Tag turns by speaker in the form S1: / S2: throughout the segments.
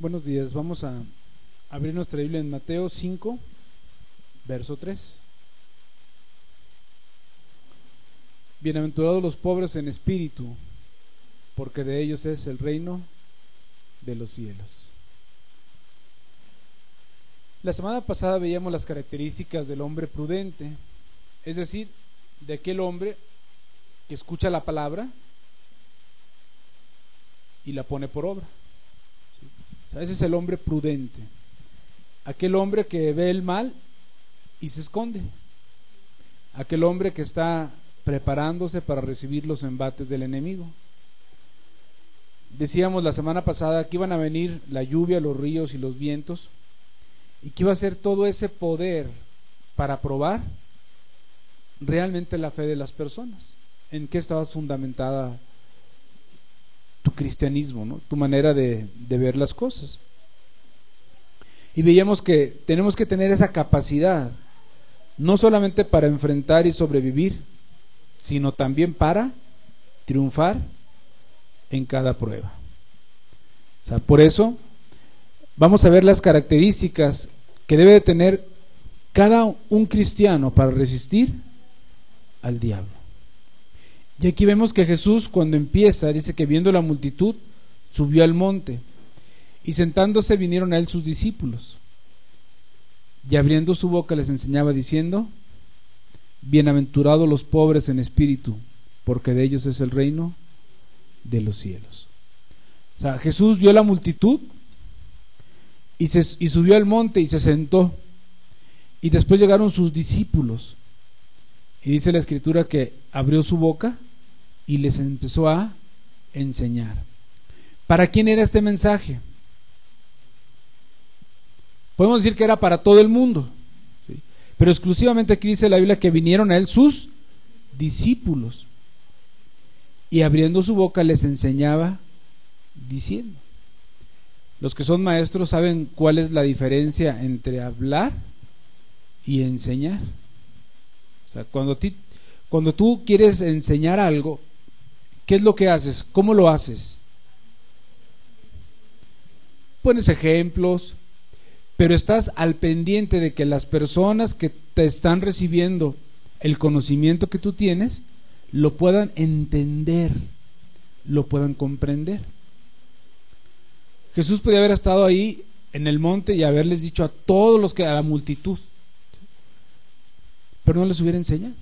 S1: Buenos días, vamos a abrir nuestra Biblia en Mateo 5, verso 3. Bienaventurados los pobres en espíritu, porque de ellos es el reino de los cielos. La semana pasada veíamos las características del hombre prudente, es decir, de aquel hombre que escucha la palabra y la pone por obra. O sea, ese es el hombre prudente, aquel hombre que ve el mal y se esconde, aquel hombre que está preparándose para recibir los embates del enemigo. Decíamos la semana pasada que iban a venir la lluvia, los ríos y los vientos, y que iba a ser todo ese poder para probar realmente la fe de las personas, en qué estaba fundamentada tu cristianismo, ¿no? Tu manera de ver las cosas. Y veíamos que tenemos que tener esa capacidad, no solamente para enfrentar y sobrevivir, sino también para triunfar en cada prueba. O sea, por eso vamos a ver las características que debe de tener cada un cristiano para resistir al diablo. Y aquí vemos que Jesús, cuando empieza, dice que viendo la multitud, subió al monte, y sentándose vinieron a él sus discípulos, y abriendo su boca les enseñaba diciendo: bienaventurados los pobres en espíritu, porque de ellos es el reino de los cielos. O sea, Jesús vio la multitud y subió al monte y se sentó, y después llegaron sus discípulos, y dice la escritura que abrió su boca y les empezó a enseñar. ¿Para quién era este mensaje? Podemos decir que era para todo el mundo, ¿sí? Pero exclusivamente aquí dice la Biblia que vinieron a él sus discípulos, y abriendo su boca les enseñaba diciendo. Los que son maestros saben cuál es la diferencia entre hablar y enseñar. O sea, cuando tú quieres enseñar algo, ¿qué es lo que haces? ¿Cómo lo haces? Pones ejemplos, pero estás al pendiente de que las personas que te están recibiendo el conocimiento que tú tienes lo puedan entender, lo puedan comprender. Jesús podía haber estado ahí en el monte y haberles dicho a todos los que, a la multitud, pero no les hubiera enseñado,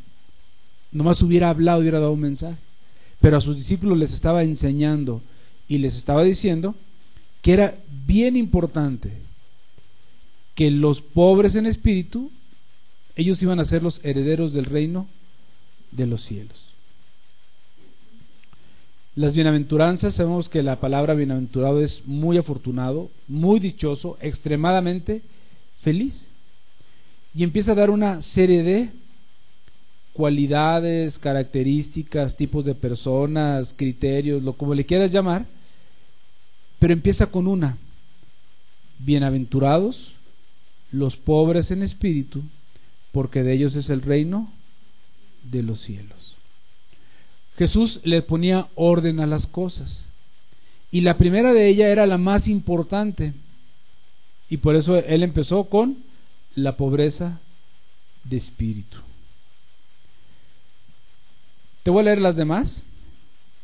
S1: nomás hubiera hablado, hubiera dado un mensaje. Pero a sus discípulos les estaba enseñando y les estaba diciendo que era bien importante que los pobres en espíritu, ellos iban a ser los herederos del reino de los cielos. Las bienaventuranzas, sabemos que la palabra bienaventurado es muy afortunado, muy dichoso, extremadamente feliz. Y empieza a dar una serie de cualidades, características, tipos de personas, criterios, como le quieras llamar, pero empieza con una: bienaventurados los pobres en espíritu, porque de ellos es el reino de los cielos. Jesús le ponía orden a las cosas, y la primera de ellas era la más importante, y por eso él empezó con la pobreza de espíritu. Te voy a leer las demás.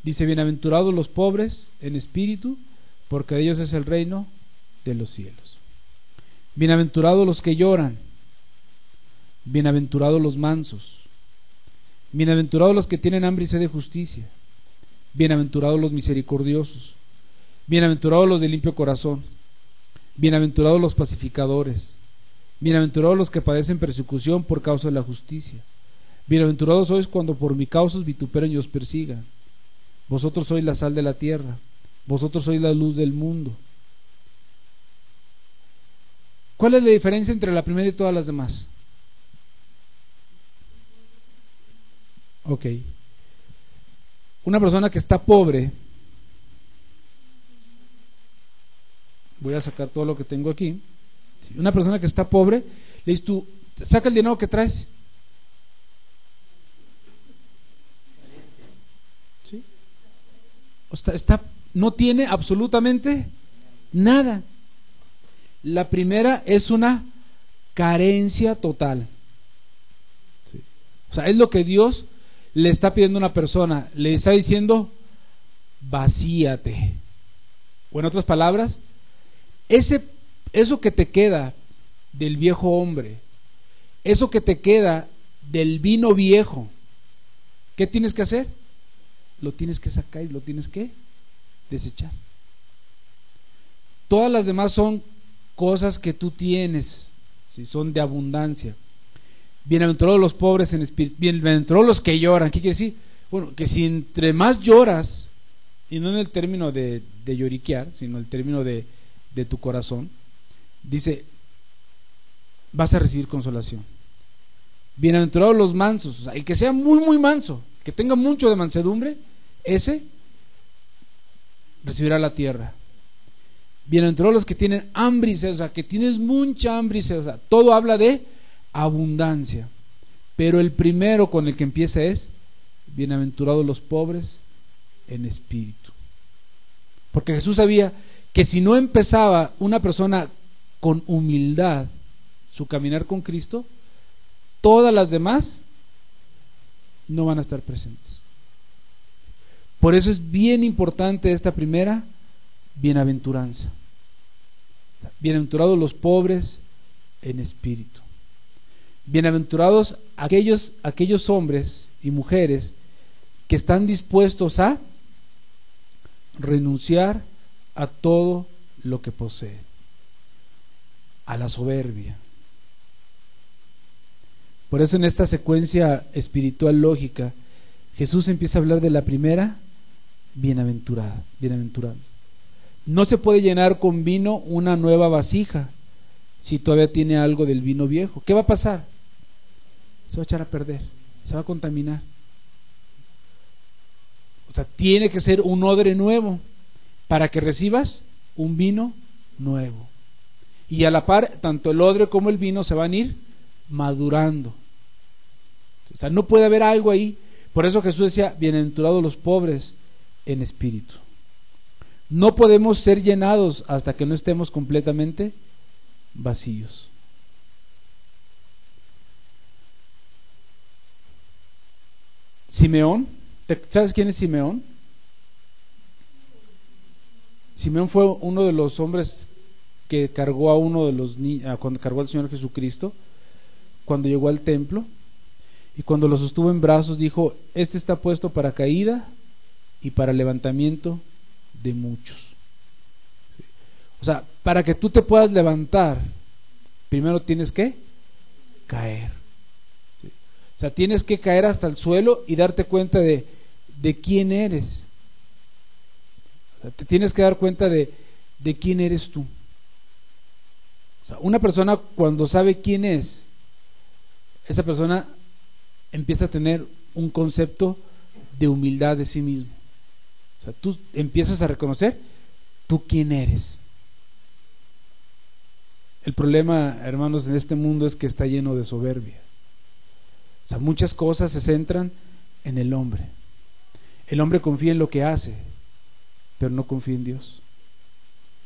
S1: Dice: bienaventurados los pobres en espíritu, porque de ellos es el reino de los cielos. Bienaventurados los que lloran, bienaventurados los mansos, bienaventurados los que tienen hambre y sed de justicia, bienaventurados los misericordiosos, bienaventurados los de limpio corazón, bienaventurados los pacificadores, bienaventurados los que padecen persecución por causa de la justicia. Bienaventurados sois cuando por mi causa os vituperen y os persigan. Vosotros sois la sal de la tierra, vosotros sois la luz del mundo. ¿Cuál es la diferencia entre la primera y todas las demás? Ok. Una persona que está pobre, voy a sacar todo lo que tengo aquí. Una persona que está pobre, le dices tú: saca el dinero que traes. ¿Sí? No tiene absolutamente nada. La primera es una carencia total. ¿Sí? O sea, es lo que Dios le está pidiendo a una persona. Le está diciendo, vacíate. O en otras palabras, eso que te queda del viejo hombre, eso que te queda del vino viejo, ¿qué tienes que hacer? Lo tienes que sacar y lo tienes que desechar. Todas las demás son cosas que tú tienes, ¿sí? Son de abundancia. Bienaventurados los pobres en espíritu, bienaventurados los que lloran. ¿Qué quiere decir? Bueno, que si entre más lloras, y no en el término de lloriquear, sino en el término de tu corazón, dice, vas a recibir consolación. Bienaventurados los mansos, o sea, el que sea muy muy manso, que tenga mucho de mansedumbre, ese recibirá la tierra. Bienaventurados los que tienen hambre y sed, o sea, que tienes mucha hambre y sed, o sea, todo habla de abundancia. Pero el primero con el que empieza es bienaventurados los pobres en espíritu. Porque Jesús sabía que si no empezaba una persona con humildad su caminar con Cristo, todas las demás no van a estar presentes. Por eso es bien importante esta primera bienaventuranza. Bienaventurados los pobres en espíritu. Bienaventurados aquellos hombres y mujeres que están dispuestos a renunciar a todo lo que poseen, a la soberbia. Por eso en esta secuencia espiritual lógica, Jesús empieza a hablar de la primera bienaventuranza. No se puede llenar con vino una nueva vasija si todavía tiene algo del vino viejo. ¿Qué va a pasar? Se va a echar a perder, se va a contaminar. O sea, tiene que ser un odre nuevo para que recibas un vino nuevo. Y a la par, tanto el odre como el vino se van a ir madurando. O sea, no puede haber algo ahí. Por eso Jesús decía, bienaventurados los pobres en espíritu. No podemos ser llenados hasta que no estemos completamente vacíos. Simeón, ¿sabes quién es Simeón? Simeón fue uno de los hombres que cargó a uno de los niños, cuando cargó al Señor Jesucristo, cuando llegó al templo, y cuando lo sostuvo en brazos dijo, este está puesto para caída y para levantamiento de muchos. O sea, para que tú te puedas levantar, primero tienes que caer. O sea, tienes que caer hasta el suelo y darte cuenta de quién eres. O sea, te tienes que dar cuenta de quién eres tú. O sea, una persona cuando sabe quién es, esa persona empieza a tener un concepto de humildad de sí mismo. O sea, tú empiezas a reconocer tú quién eres. El problema, hermanos, en este mundo es que está lleno de soberbia. O sea, muchas cosas se centran en el hombre. El hombre confía en lo que hace, pero no confía en Dios.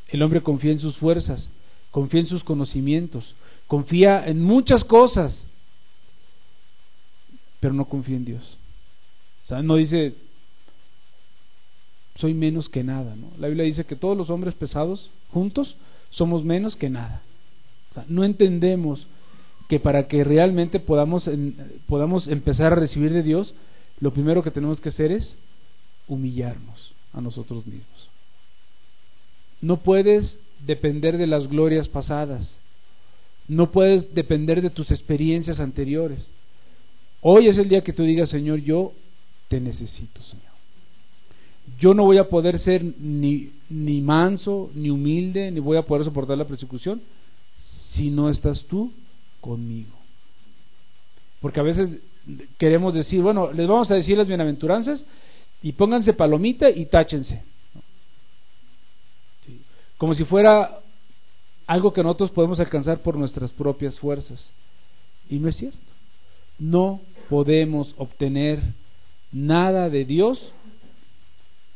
S1: El hombre confía en sus fuerzas, confía en sus conocimientos, confía en muchas cosas, pero no confía en Dios. O sea, no dice soy menos que nada, ¿no? La Biblia dice que todos los hombres pesados juntos somos menos que nada. O sea, no entendemos que para que realmente podamos empezar a recibir de Dios, lo primero que tenemos que hacer es humillarnos a nosotros mismos. No puedes depender de las glorias pasadas, no puedes depender de tus experiencias anteriores. Hoy es el día que tú digas, Señor, yo te necesito, Señor. Yo no voy a poder ser ni manso, ni humilde, ni voy a poder soportar la persecución si no estás tú conmigo. Porque a veces queremos decir, bueno, les vamos a decir las bienaventuranzas y pónganse palomita y táchense, ¿sí? Como si fuera algo que nosotros podemos alcanzar por nuestras propias fuerzas, y no es cierto. No podemos obtener nada de Dios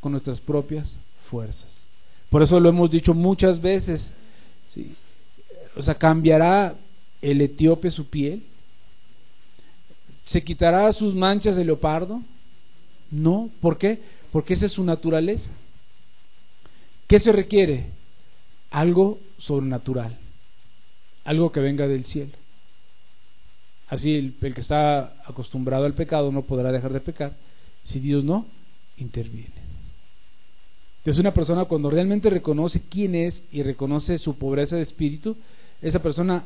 S1: con nuestras propias fuerzas. Por eso lo hemos dicho muchas veces, ¿sí? O sea, ¿cambiará el etíope su piel? ¿Se quitará sus manchas de leopardo? No, ¿por qué? Porque esa es su naturaleza. ¿Qué se requiere? Algo sobrenatural, algo que venga del cielo. Así el que está acostumbrado al pecado no podrá dejar de pecar si Dios no interviene. Entonces una persona cuando realmente reconoce quién es y reconoce su pobreza de espíritu, esa persona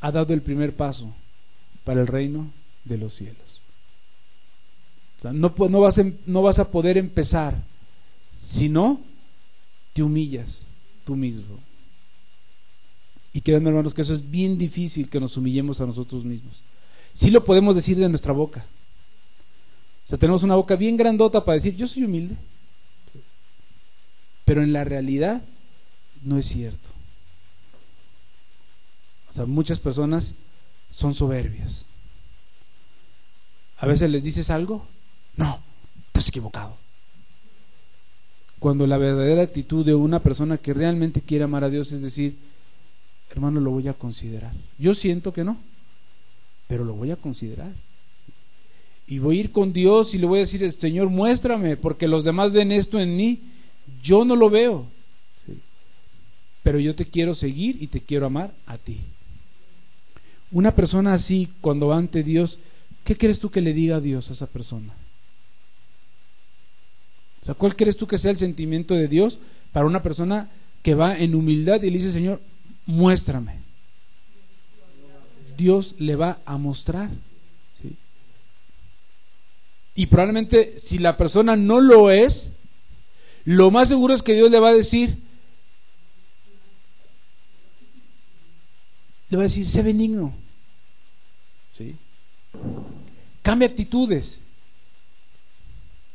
S1: ha dado el primer paso para el reino de los cielos. O sea, no vas a poder empezar si no te humillas tú mismo. Y créanme, hermanos, que eso es bien difícil, que nos humillemos a nosotros mismos. Sí lo podemos decir de nuestra boca. O sea, tenemos una boca bien grandota para decir, yo soy humilde. Pero en la realidad no es cierto. O sea, muchas personas son soberbias. A veces les dices algo, no, estás equivocado. Cuando la verdadera actitud de una persona que realmente quiere amar a Dios es decir, hermano, lo voy a considerar. Yo siento que no, pero lo voy a considerar. Y voy a ir con Dios y le voy a decir, Señor, muéstrame, porque los demás ven esto en mí, yo no lo veo. ¿Sí? Pero yo te quiero seguir y te quiero amar a ti. Una persona así, cuando va ante Dios, ¿qué crees tú que le diga a Dios a esa persona? O sea, ¿cuál crees tú que sea el sentimiento de Dios para una persona que va en humildad y le dice, Señor, muéstrame? Dios le va a mostrar. ¿Sí? Y probablemente si la persona no lo es, lo más seguro es que Dios le va a decir, sé benigno. ¿Sí? Cambia actitudes.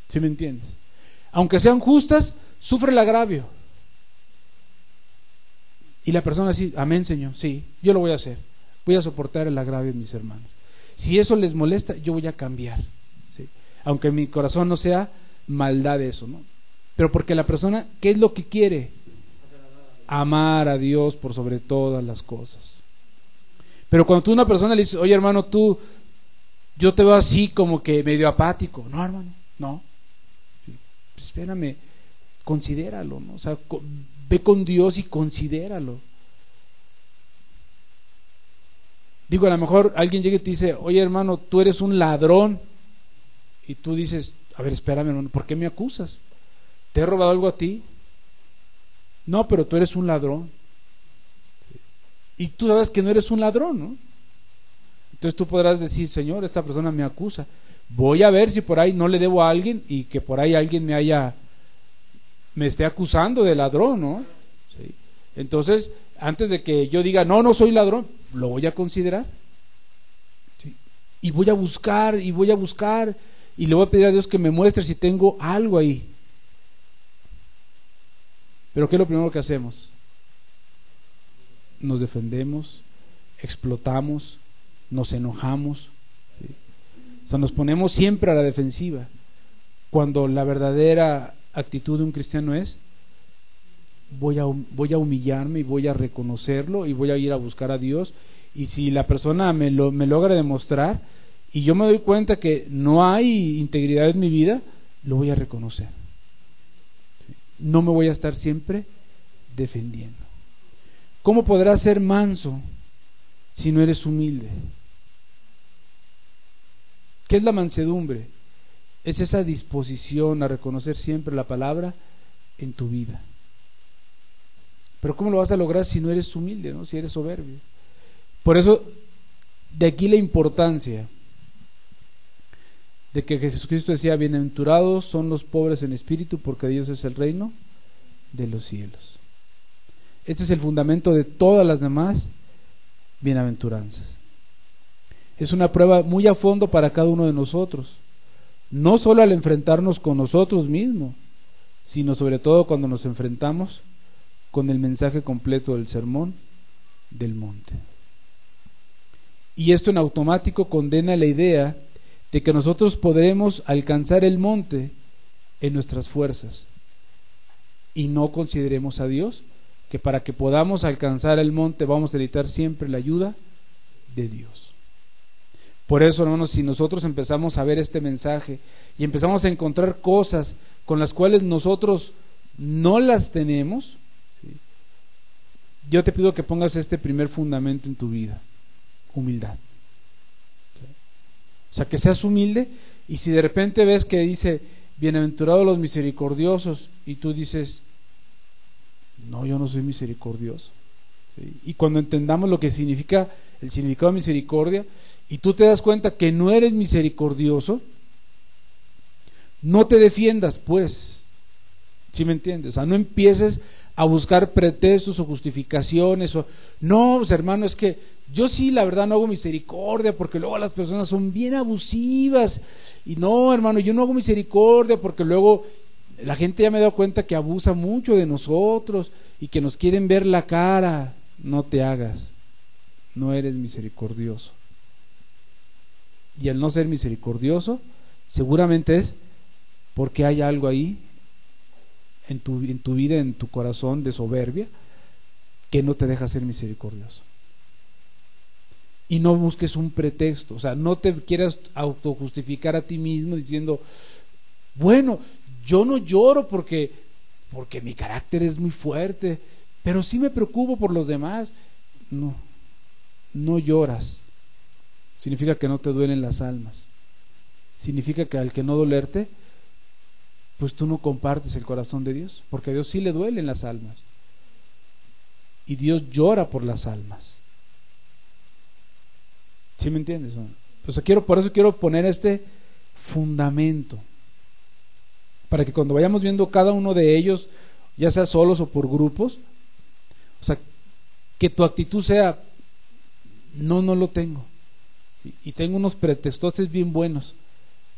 S1: ¿Sí me entiendes? Aunque sean justas, sufre el agravio. Y la persona dice, amén, Señor, sí, yo lo voy a hacer. Voy a soportar el agravio de mis hermanos. Si eso les molesta, yo voy a cambiar. ¿Sí? Aunque en mi corazón no sea maldad eso, ¿no? Pero porque la persona, ¿qué es lo que quiere? Amar a Dios por sobre todas las cosas. Pero cuando tú a una persona le dices, oye, hermano, yo te veo así como que medio apático. No, hermano, no. Sí, espérame, considéralo, ¿no? O sea, ve con Dios y considéralo. Digo, a lo mejor alguien llega y te dice, oye, hermano, tú eres un ladrón. Y tú dices, a ver, espérame, hermano, ¿por qué me acusas? ¿Te he robado algo a ti? No, pero tú eres un ladrón. Y tú sabes que no eres un ladrón, ¿no? Entonces tú podrás decir, Señor, esta persona me acusa. Voy a ver si por ahí no le debo a alguien y que por ahí alguien me esté acusando de ladrón, ¿no? ¿Sí? Entonces, antes de que yo diga, no soy ladrón, lo voy a considerar. ¿Sí? Y voy a buscar, y le voy a pedir a Dios que me muestre si tengo algo ahí. Pero ¿qué es lo primero que hacemos? Nos defendemos, explotamos, nos enojamos. ¿Sí? O sea, nos ponemos siempre a la defensiva. Cuando la verdadera actitud de un cristiano es, voy a humillarme y voy a reconocerlo y voy a ir a buscar a Dios. Y si la persona me logra demostrar y yo me doy cuenta que no hay integridad en mi vida, lo voy a reconocer. No me voy a estar siempre defendiendo. ¿Cómo podrás ser manso si no eres humilde? ¿Qué es la mansedumbre? Es esa disposición a reconocer siempre la palabra en tu vida. Pero ¿cómo lo vas a lograr si no eres humilde, ¿no? Si eres soberbio? Por eso, de aquí la importancia de que Jesucristo decía, bienaventurados son los pobres en espíritu, porque de ellos es el reino de los cielos. Este es el fundamento de todas las demás bienaventuranzas. Es una prueba muy a fondo para cada uno de nosotros, no solo al enfrentarnos con nosotros mismos, sino sobre todo cuando nos enfrentamos con el mensaje completo del sermón del monte. Y esto en automático condena la idea de que nosotros podremos alcanzar el monte en nuestras fuerzas y no consideremos a Dios que para que podamos alcanzar el monte vamos a necesitar siempre la ayuda de Dios. Por eso, hermanos, si nosotros empezamos a ver este mensaje y empezamos a encontrar cosas con las cuales nosotros no las tenemos, ¿sí?, yo te pido que pongas este primer fundamento en tu vida: humildad. O sea, que seas humilde, y si de repente ves que dice bienaventurados los misericordiosos y tú dices no, yo no soy misericordioso, ¿sí? Y cuando entendamos lo que significa el significado de misericordia y tú te das cuenta que no eres misericordioso, no te defiendas, pues, ¿sí me entiendes? O sea, no empieces a buscar pretextos o justificaciones o no, pues, hermano, es que yo sí, la verdad, no hago misericordia porque luego las personas son bien abusivas, y no, hermano, yo no hago misericordia porque luego la gente ya me ha dado cuenta que abusa mucho de nosotros y que nos quieren ver la cara. No te hagas, no eres misericordioso. Y al no ser misericordioso, seguramente es porque hay algo ahí en tu vida, en tu corazón, de soberbia, que no te deja ser misericordioso. Y no busques un pretexto, o sea, no te quieras autojustificar a ti mismo diciendo, bueno, yo no lloro porque mi carácter es muy fuerte, pero sí me preocupo por los demás. No lloras. Significa que no te duelen las almas. Significa que al que no dolerte, pues tú no compartes el corazón de Dios, porque a Dios sí le duelen las almas. Y Dios llora por las almas. ¿Sí me entiendes? O sea, por eso quiero poner este fundamento, para que cuando vayamos viendo cada uno de ellos, ya sea solos o por grupos, o sea, que tu actitud sea, no lo tengo, ¿sí? Y tengo unos pretextos bien buenos,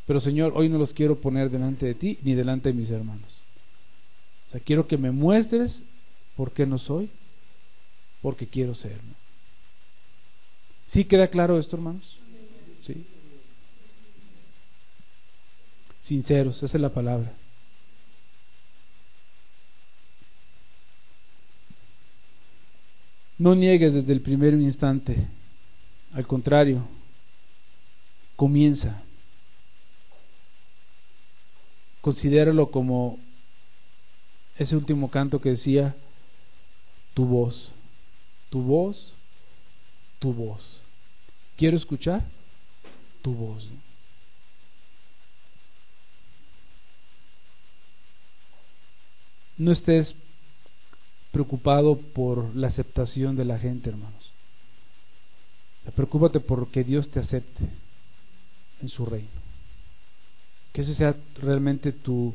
S1: pero Señor, hoy no los quiero poner delante de ti ni delante de mis hermanos. O sea, quiero que me muestres por qué no soy, porque quiero ser, ¿no? ¿Sí queda claro esto, hermanos? ¿Sí? Sinceros, esa es la palabra. No niegues desde el primer instante, al contrario, comienza. Considéralo como ese último canto que decía, tu voz, tu voz, tu voz. Quiero escuchar tu voz. No estés preocupado por la aceptación de la gente, hermanos. O sea, preocúpate por que Dios te acepte en su reino. Que ese sea realmente tu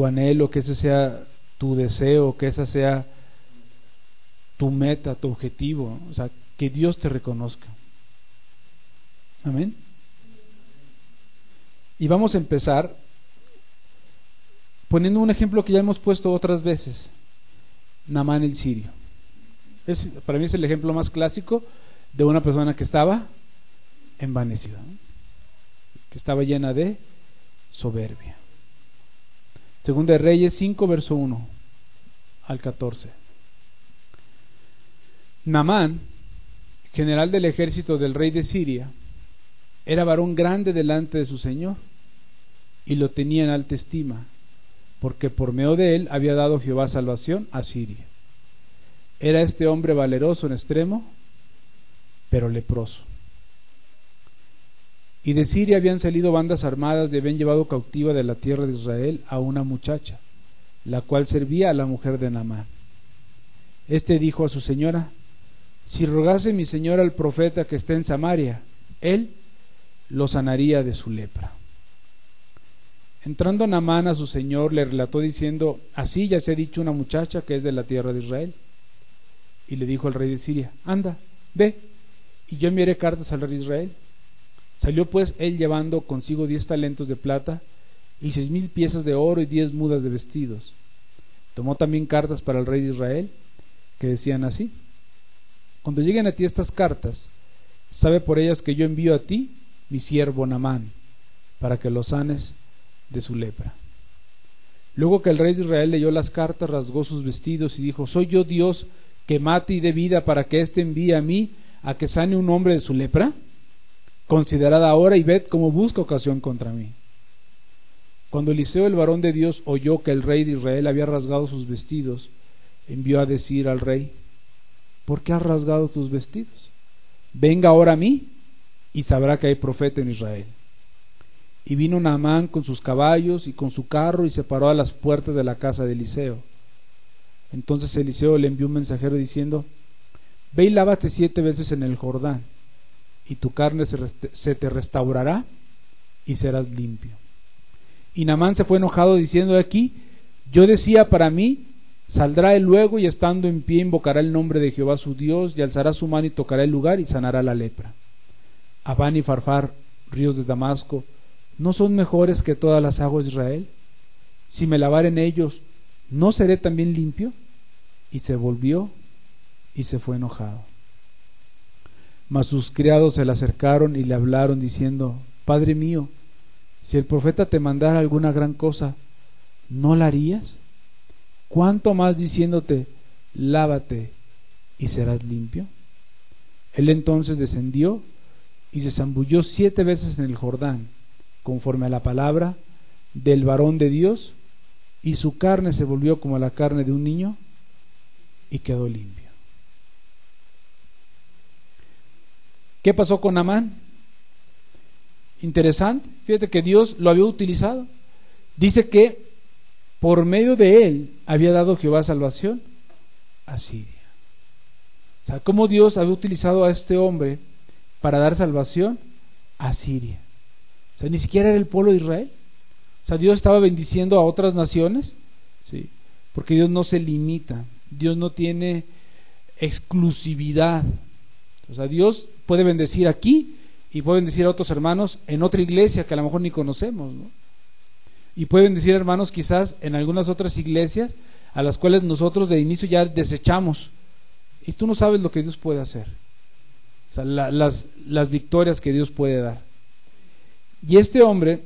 S1: anhelo, que ese sea tu deseo, que esa sea tu meta, tu objetivo, ¿no? O sea, que Dios te reconozca. Amén. Y vamos a empezar poniendo un ejemplo que ya hemos puesto otras veces: Naamán el sirio. Para mí es el ejemplo más clásico de una persona que estaba envanecida, ¿no? Que estaba llena de soberbia. Segunda de Reyes 5, verso 1 al 14. Naamán, general del ejército del rey de Siria, era varón grande delante de su señor y lo tenía en alta estima, porque por medio de él había dado Jehová salvación a Siria. Era este hombre valeroso en extremo, pero leproso. Y de Siria habían salido bandas armadas y habían llevado cautiva de la tierra de Israel a una muchacha, la cual servía a la mujer de Naamán. Este dijo a su señora: si rogase mi señora al profeta que está en Samaria, él lo sanaría de su lepra. Entrando Naamán a su señor, le relató diciendo: así ya se ha dicho una muchacha que es de la tierra de Israel. Y le dijo al rey de Siria: anda, ve, y yo enviaré cartas al rey de Israel. Salió pues él llevando consigo 10 talentos de plata y 6,000 piezas de oro y 10 mudas de vestidos. Tomó también cartas para el rey de Israel, que decían así: cuando lleguen a ti estas cartas, sabe por ellas que yo envío a ti mi siervo Naamán, para que lo sanes de su lepra. Luego que el rey de Israel leyó las cartas, rasgó sus vestidos y dijo: ¿Soy yo Dios que mate y dé vida para que éste envíe a mí a que sane un hombre de su lepra? Considerad ahora y ved cómo busca ocasión contra mí. Cuando Eliseo, el varón de Dios, oyó que el rey de Israel había rasgado sus vestidos, envió a decir al rey: ¿por qué has rasgado tus vestidos? Venga ahora a mí y sabrá que hay profeta en Israel. Y vino Naamán con sus caballos y con su carro y se paró a las puertas de la casa de Eliseo. Entonces Eliseo le envió un mensajero diciendo: ve y lávate 7 veces en el Jordán, y tu carne se te restaurará y serás limpio. Y Naamán se fue enojado diciendo: aquí yo decía para mí: saldrá él luego y estando en pie invocará el nombre de Jehová su Dios y alzará su mano y tocará el lugar y sanará la lepra. Abán y Farfar, ríos de Damasco, ¿no son mejores que todas las aguas de Israel? Si me lavare en ellos, ¿no seré también limpio? Y se volvió y se fue enojado. Mas sus criados se le acercaron y le hablaron diciendo: Padre mío, si el profeta te mandara alguna gran cosa, ¿no la harías? ¿Cuánto más diciéndote: lávate y serás limpio? Él entonces descendió y se zambulló 7 veces en el Jordán, conforme a la palabra del varón de Dios, y su carne se volvió como la carne de un niño y quedó limpio. ¿Qué pasó con Naamán? Interesante, fíjate que Dios lo había utilizado. Dice que por medio de él había dado Jehová salvación a Siria. O sea, cómo Dios había utilizado a este hombre para dar salvación a Siria. O sea, ni siquiera era el pueblo de Israel. O sea, Dios estaba bendiciendo a otras naciones, ¿sí? Porque Dios no se limita, Dios no tiene exclusividad. O sea, Dios puede bendecir aquí y puede bendecir a otros hermanos en otra iglesia que a lo mejor ni conocemos, ¿no? Y puede bendecir hermanos quizás en algunas otras iglesias a las cuales nosotros de inicio ya desechamos. Y tú no sabes lo que Dios puede hacer. O sea, las victorias que Dios puede dar. Y este hombre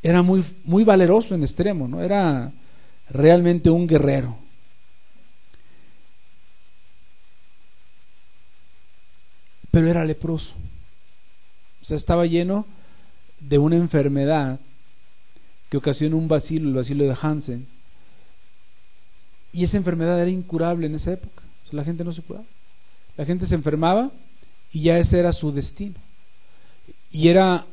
S1: era muy, muy valeroso en extremo, ¿no? Era realmente un guerrero. Pero era leproso. O sea, estaba lleno de una enfermedad que ocasionó un bacilo, el bacilo de Hansen. Y esa enfermedad era incurable en esa época. O sea, la gente no se curaba. La gente se enfermaba y ya ese era su destino. Y iba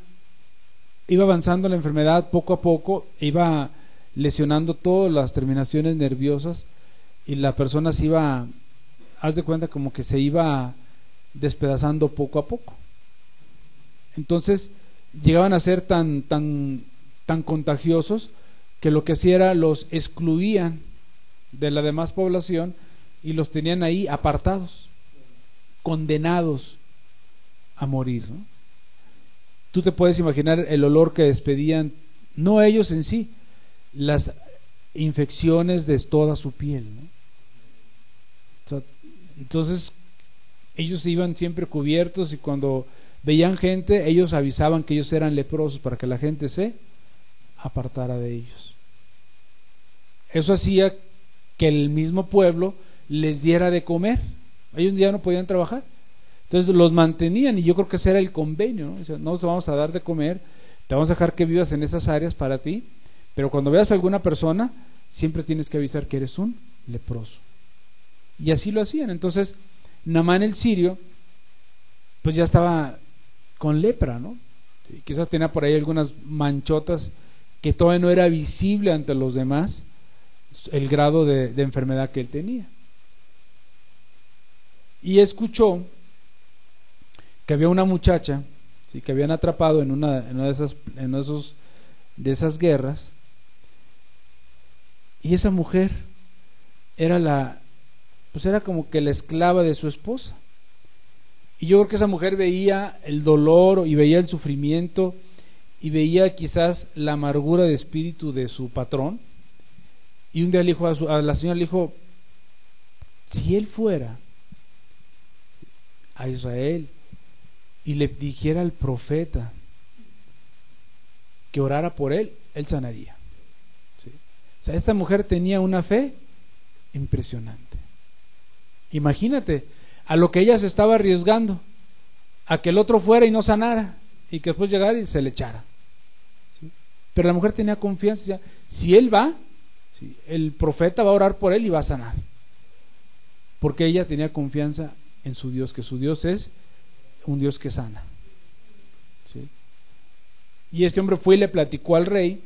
S1: avanzando la enfermedad poco a poco, iba lesionando todas las terminaciones nerviosas y la persona se iba, haz de cuenta, como que se iba despedazando poco a poco. Entonces llegaban a ser tan contagiosos que lo que hacía era los excluían de la demás población y los tenían ahí apartados, condenados a morir, ¿no? Tú te puedes imaginar el olor que despedían, no ellos en sí, las infecciones de toda su piel, ¿no? O sea, entonces ellos iban siempre cubiertos y cuando veían gente, ellos avisaban que ellos eran leprosos para que la gente se apartara de ellos. Eso hacía que el mismo pueblo les diera de comer. Ellos ya no podían trabajar, entonces los mantenían y yo creo que ese era el convenio, ¿no? O sea, no te vamos a dar de comer, te vamos a dejar que vivas en esas áreas para ti, pero cuando veas a alguna persona siempre tienes que avisar que eres un leproso. Y así lo hacían. Entonces Naamán el sirio pues ya estaba con lepra, ¿no? Sí, quizás tenía por ahí algunas manchotas que todavía no era visible ante los demás el grado de enfermedad que él tenía. Y escuchó que había una muchacha, ¿sí?, que habían atrapado en una de esas guerras, y esa mujer era era como que la esclava de su esposa. Y yo creo que esa mujer veía el dolor y veía el sufrimiento y veía quizás la amargura de espíritu de su patrón. Y un día le dijo a la señora, le dijo: si él fuera a Israel y le dijera al profeta que orara por él, él sanaría. ¿Sí? O sea, esta mujer tenía una fe impresionante. Imagínate a lo que ella se estaba arriesgando, a que el otro fuera y no sanara, y que después llegara y se le echara. ¿Sí? Pero la mujer tenía confianza, si él va, ¿sí?, el profeta va a orar por él y va a sanar, porque ella tenía confianza en su Dios, que su Dios es un Dios que sana. ¿Sí? Y este hombre fue y le platicó al rey,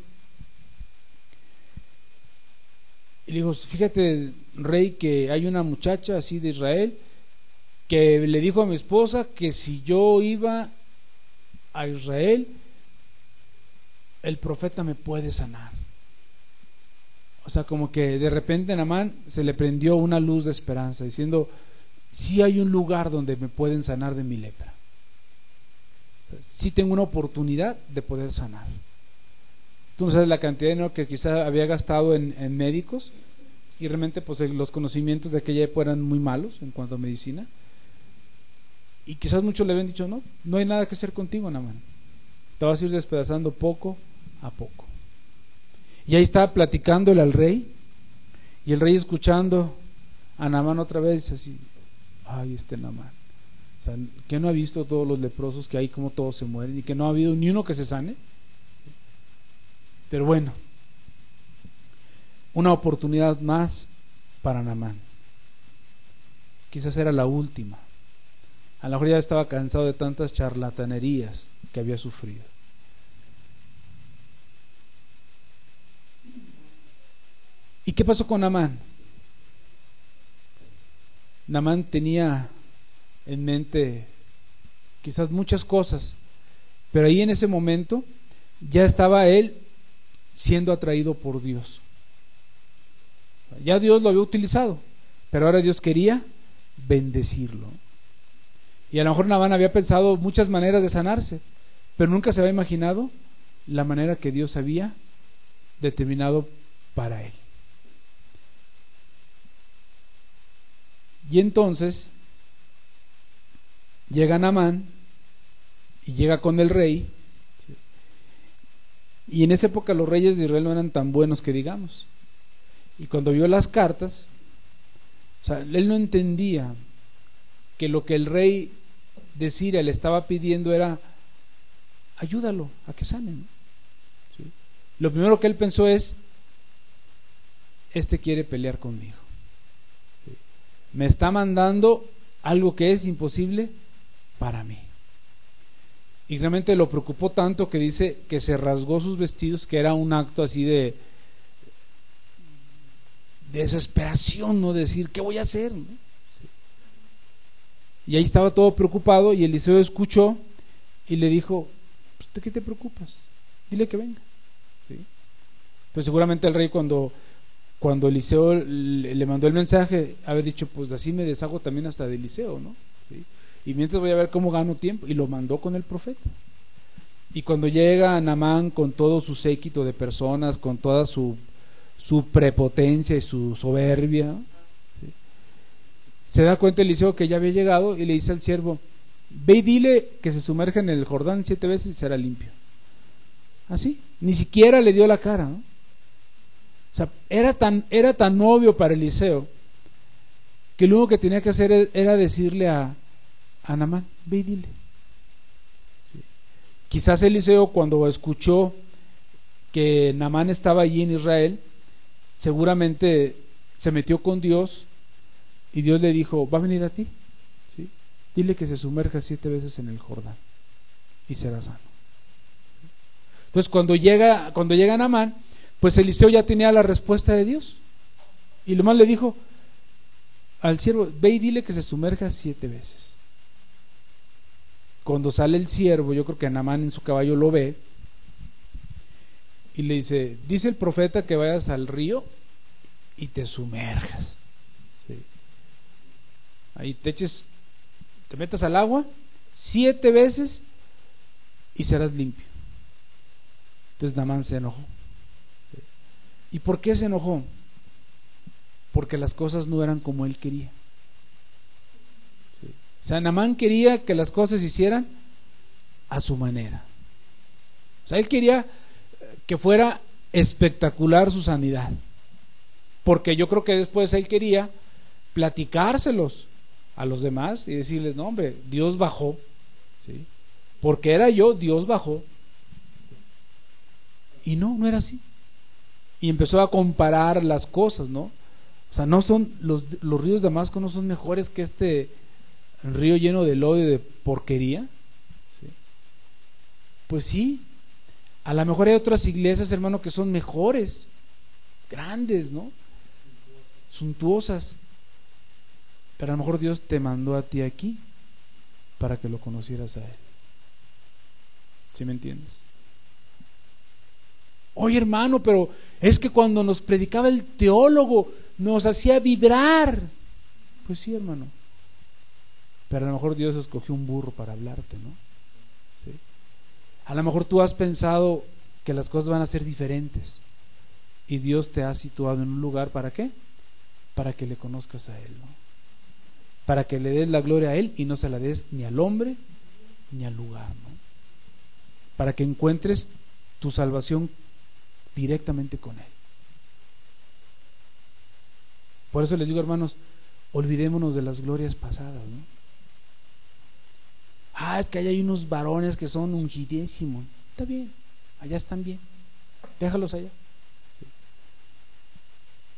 S1: y le dijo: fíjate, rey, que hay una muchacha así de Israel que le dijo a mi esposa que si yo iba a Israel, el profeta me puede sanar. O sea, como que de repente a Naamán se le prendió una luz de esperanza, diciendo: sí hay un lugar donde me pueden sanar de mi lepra. O sea, sí tengo una oportunidad de poder sanar. Tú no sabes la cantidad de dinero que quizás había gastado en médicos, y realmente pues los conocimientos de aquella época eran muy malos en cuanto a medicina, y quizás muchos le habían dicho: no hay nada que hacer contigo, Naamán, te vas a ir despedazando poco a poco. Y ahí estaba platicándole al rey, y el rey, escuchando a Naamán otra vez, así: ay, Naamán, o sea, que no ha visto todos los leprosos que hay, como todos se mueren, y que no ha habido ni uno que se sane. Pero bueno, una oportunidad más para Naamán. Quizás era la última. A lo mejor ya estaba cansado de tantas charlatanerías que había sufrido. ¿Y qué pasó con Naamán? Naamán tenía en mente quizás muchas cosas, pero ahí en ese momento ya estaba él siendo atraído por Dios. Ya Dios lo había utilizado, pero ahora Dios quería bendecirlo. Y a lo mejor Naamán había pensado muchas maneras de sanarse, pero nunca se había imaginado la manera que Dios había determinado para él. Y entonces llega Naamán y llega con el rey. Y en esa época los reyes de Israel no eran tan buenos que digamos. Y cuando vio las cartas, o sea, él no entendía que lo que el rey de Siria le estaba pidiendo era: ayúdalo a que sane, ¿no? ¿Sí? Lo primero que él pensó es: quiere pelear conmigo. ¿Sí? Me está mandando algo que es imposible para mí. Y realmente lo preocupó tanto que dice que se rasgó sus vestidos, que era un acto así de desesperación, ¿no? Decir: ¿qué voy a hacer? ¿No? Y ahí estaba todo preocupado, y Eliseo escuchó y le dijo: ¿de qué te preocupas? Dile que venga. ¿Sí? Entonces seguramente el rey, cuando Eliseo le mandó el mensaje, haber dicho: pues así me deshago también hasta de Eliseo, ¿no? ¿Sí? Y mientras voy a ver cómo gano tiempo. Y lo mandó con el profeta. Y cuando llega Naamán con todo su séquito de personas, con toda su prepotencia y su soberbia, ¿sí?, se da cuenta Eliseo que ya había llegado, y le dice al siervo: ve y dile que se sumerja en el Jordán 7 veces y será limpio. Así, ni siquiera le dio la cara, ¿no? O sea, era tan obvio para Eliseo que lo único que tenía que hacer era decirle a Naamán: ve y dile. ¿Sí? Quizás Eliseo, cuando escuchó que Naamán estaba allí en Israel, seguramente se metió con Dios, y Dios le dijo: va a venir a ti, ¿sí? Dile que se sumerja 7 veces en el Jordán y será sano. Entonces cuando llega Naamán, pues Eliseo ya tenía la respuesta de Dios, y lo más le dijo al siervo: ve y dile que se sumerja 7 veces. Cuando sale el siervo, yo creo que Naamán en su caballo lo ve y le dice: dice el profeta que vayas al río y te sumerjas, ¿sí? Ahí te metas al agua 7 veces y serás limpio. Entonces Naamán se enojó. ¿Y por qué se enojó? Porque las cosas no eran como él quería. ¿Sí? O sea, Naamán quería que las cosas se hicieran a su manera. O sea, él quería que fuera espectacular su sanidad, porque yo creo que después él quería platicárselos a los demás y decirles, no hombre, Dios bajó, ¿sí? Porque era yo, Dios bajó. Y no era así. Y empezó a comparar las cosas, ¿no? O sea, no son los ríos de Damasco no son mejores que este río lleno de lodo y de porquería. ¿Sí? Pues sí, a lo mejor hay otras iglesias, hermano, que son mejores, grandes, ¿no? Suntuosas. Pero a lo mejor Dios te mandó a ti aquí para que lo conocieras a Él. ¿Sí me entiendes? Oye, hermano, pero es que cuando nos predicaba el teólogo nos hacía vibrar. Pues sí, hermano. Pero a lo mejor Dios escogió un burro para hablarte, ¿no? ¿Sí? A lo mejor tú has pensado que las cosas van a ser diferentes y Dios te ha situado en un lugar, ¿para qué? Para que le conozcas a Él, ¿no? Para que le des la gloria a Él y no se la des ni al hombre ni al lugar, ¿no? Para que encuentres tu salvación directamente con Él. Por eso les digo, hermanos, olvidémonos de las glorias pasadas, ¿no? Es que allá hay unos varones que son ungidísimos. Está bien, allá están bien, déjalos allá.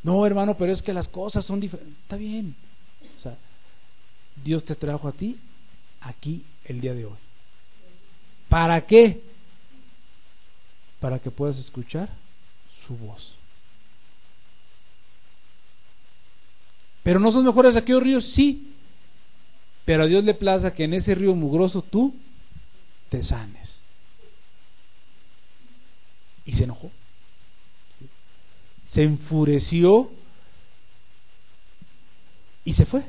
S1: No, hermano, pero es que las cosas son diferentes. Está bien. O sea, Dios te trajo a ti aquí el día de hoy. ¿Para qué? Para que puedas escuchar su voz. Pero no son mejores aquellos ríos, sí. Pero a Dios le plaza que en ese río mugroso tú te sanes. Y se enojó. Se enfureció y se fue.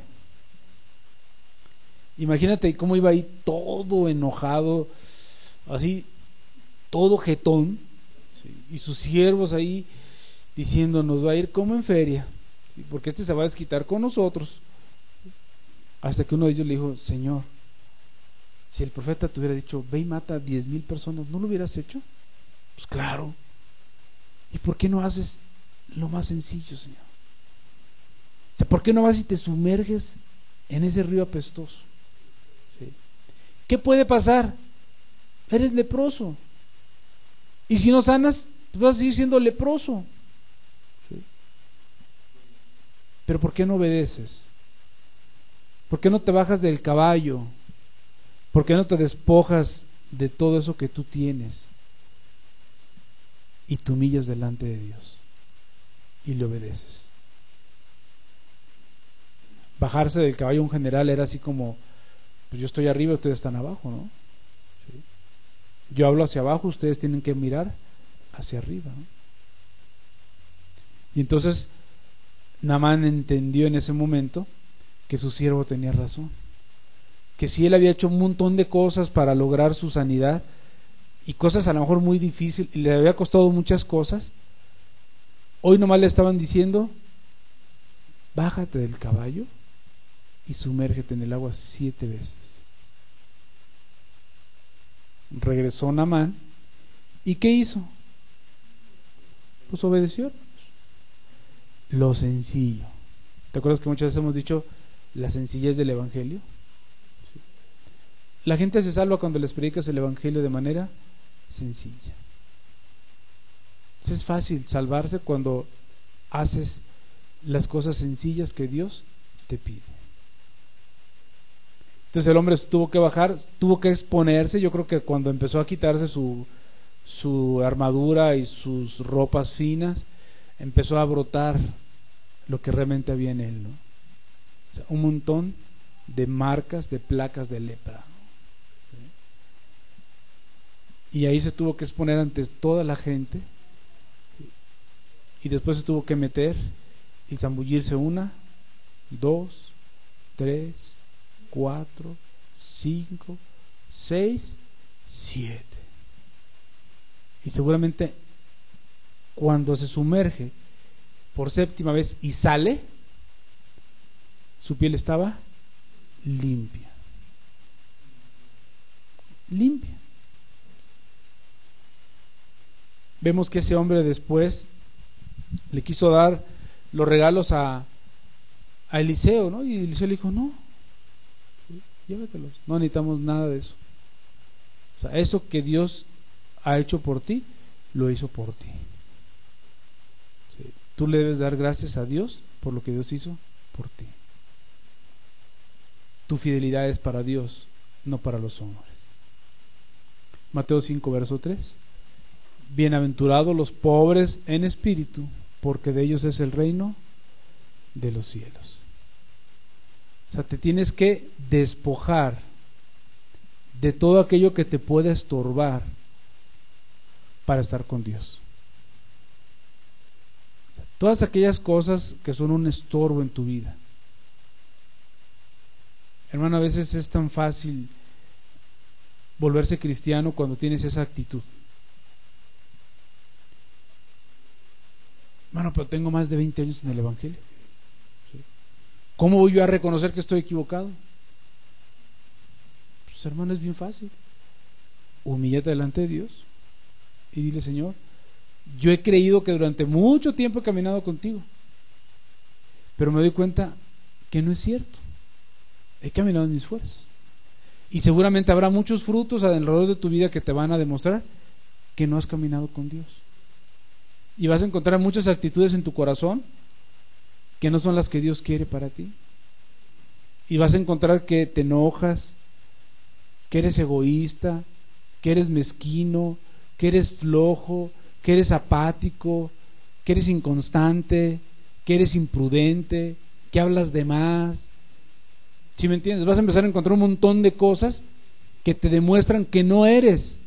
S1: Imagínate cómo iba ahí todo enojado, así, todo jetón, ¿sí? Y sus siervos ahí diciendo, nos va a ir como en feria, ¿sí? Porque este se va a desquitar con nosotros. Hasta que uno de ellos le dijo, Señor, si el profeta te hubiera dicho, ve y mata a 10,000 personas, ¿no lo hubieras hecho? Pues claro. ¿Y por qué no haces lo más sencillo, Señor? O sea, ¿por qué no vas y te sumerges en ese río apestoso? ¿Sí? ¿Qué puede pasar? Eres leproso. Y si no sanas, pues vas a seguir siendo leproso. ¿Sí? Pero ¿por qué no obedeces? ¿Por qué no te bajas del caballo? ¿Por qué no te despojas de todo eso que tú tienes y te humillas delante de Dios y le obedeces? Bajarse del caballo un general era así como, pues yo estoy arriba, ustedes están abajo, ¿no? ¿Sí? Yo hablo hacia abajo, ustedes tienen que mirar hacia arriba, ¿no? Y entonces Naamán entendió en ese momento que su siervo tenía razón, que si él había hecho un montón de cosas para lograr su sanidad, y cosas a lo mejor muy difíciles, y le había costado muchas cosas, hoy nomás le estaban diciendo, bájate del caballo y sumérgete en el agua 7 veces. Regresó Naamán, ¿y qué hizo? Pues obedeció. Lo sencillo. ¿Te acuerdas que muchas veces hemos dicho la sencillez del evangelio? ¿Sí? La gente se salva cuando les predicas el evangelio de manera sencilla. Es fácil salvarse cuando haces las cosas sencillas que Dios te pide. Entonces el hombre tuvo que bajar, tuvo que exponerse. Yo creo que cuando empezó a quitarse su armadura y sus ropas finas, empezó a brotar lo que realmente había en él, ¿no? O sea, un montón de marcas, de placas de lepra. ¿Sí? Y ahí se tuvo que exponer ante toda la gente. ¿Sí? Y después se tuvo que meter y zambullirse 1, 2, 3, 4, 5, 6, 7. Y seguramente cuando se sumerge por 7ª vez y sale, su piel estaba limpia. Limpia. vemos que ese hombre después le quiso dar los regalos a Eliseo, ¿no? Y Eliseo le dijo, no, llévatelos, no necesitamos nada de eso. O sea, eso que Dios ha hecho por ti, lo hizo por ti. Sí. Tú le debes dar gracias a Dios por lo que Dios hizo por ti. Tu fidelidad es para Dios, no para los hombres. Mateo 5, verso 3. Bienaventurados los pobres en espíritu, porque de ellos es el reino de los cielos. O sea, te tienes que despojar de todo aquello que te pueda estorbar para estar con Dios. O sea, todas aquellas cosas que son un estorbo en tu vida. Hermano, a veces es tan fácil volverse cristiano cuando tienes esa actitud. Hermano, pero tengo más de 20 años en el Evangelio. ¿Cómo voy yo a reconocer que estoy equivocado? Pues, hermano, es bien fácil. Humíllate delante de Dios y dile: Señor, yo he creído que durante mucho tiempo he caminado contigo, pero me doy cuenta que no es cierto. He caminado en mis fuerzas. Y seguramente habrá muchos frutos alrededor de tu vida que te van a demostrar que no has caminado con Dios. Y vas a encontrar muchas actitudes en tu corazón que no son las que Dios quiere para ti. Y vas a encontrar que te enojas, que eres egoísta, que eres mezquino, que eres flojo, que eres apático, que eres inconstante, que eres imprudente, que hablas de más. ¿Sí me entiendes? Vas a empezar a encontrar un montón de cosas que te demuestran que no eres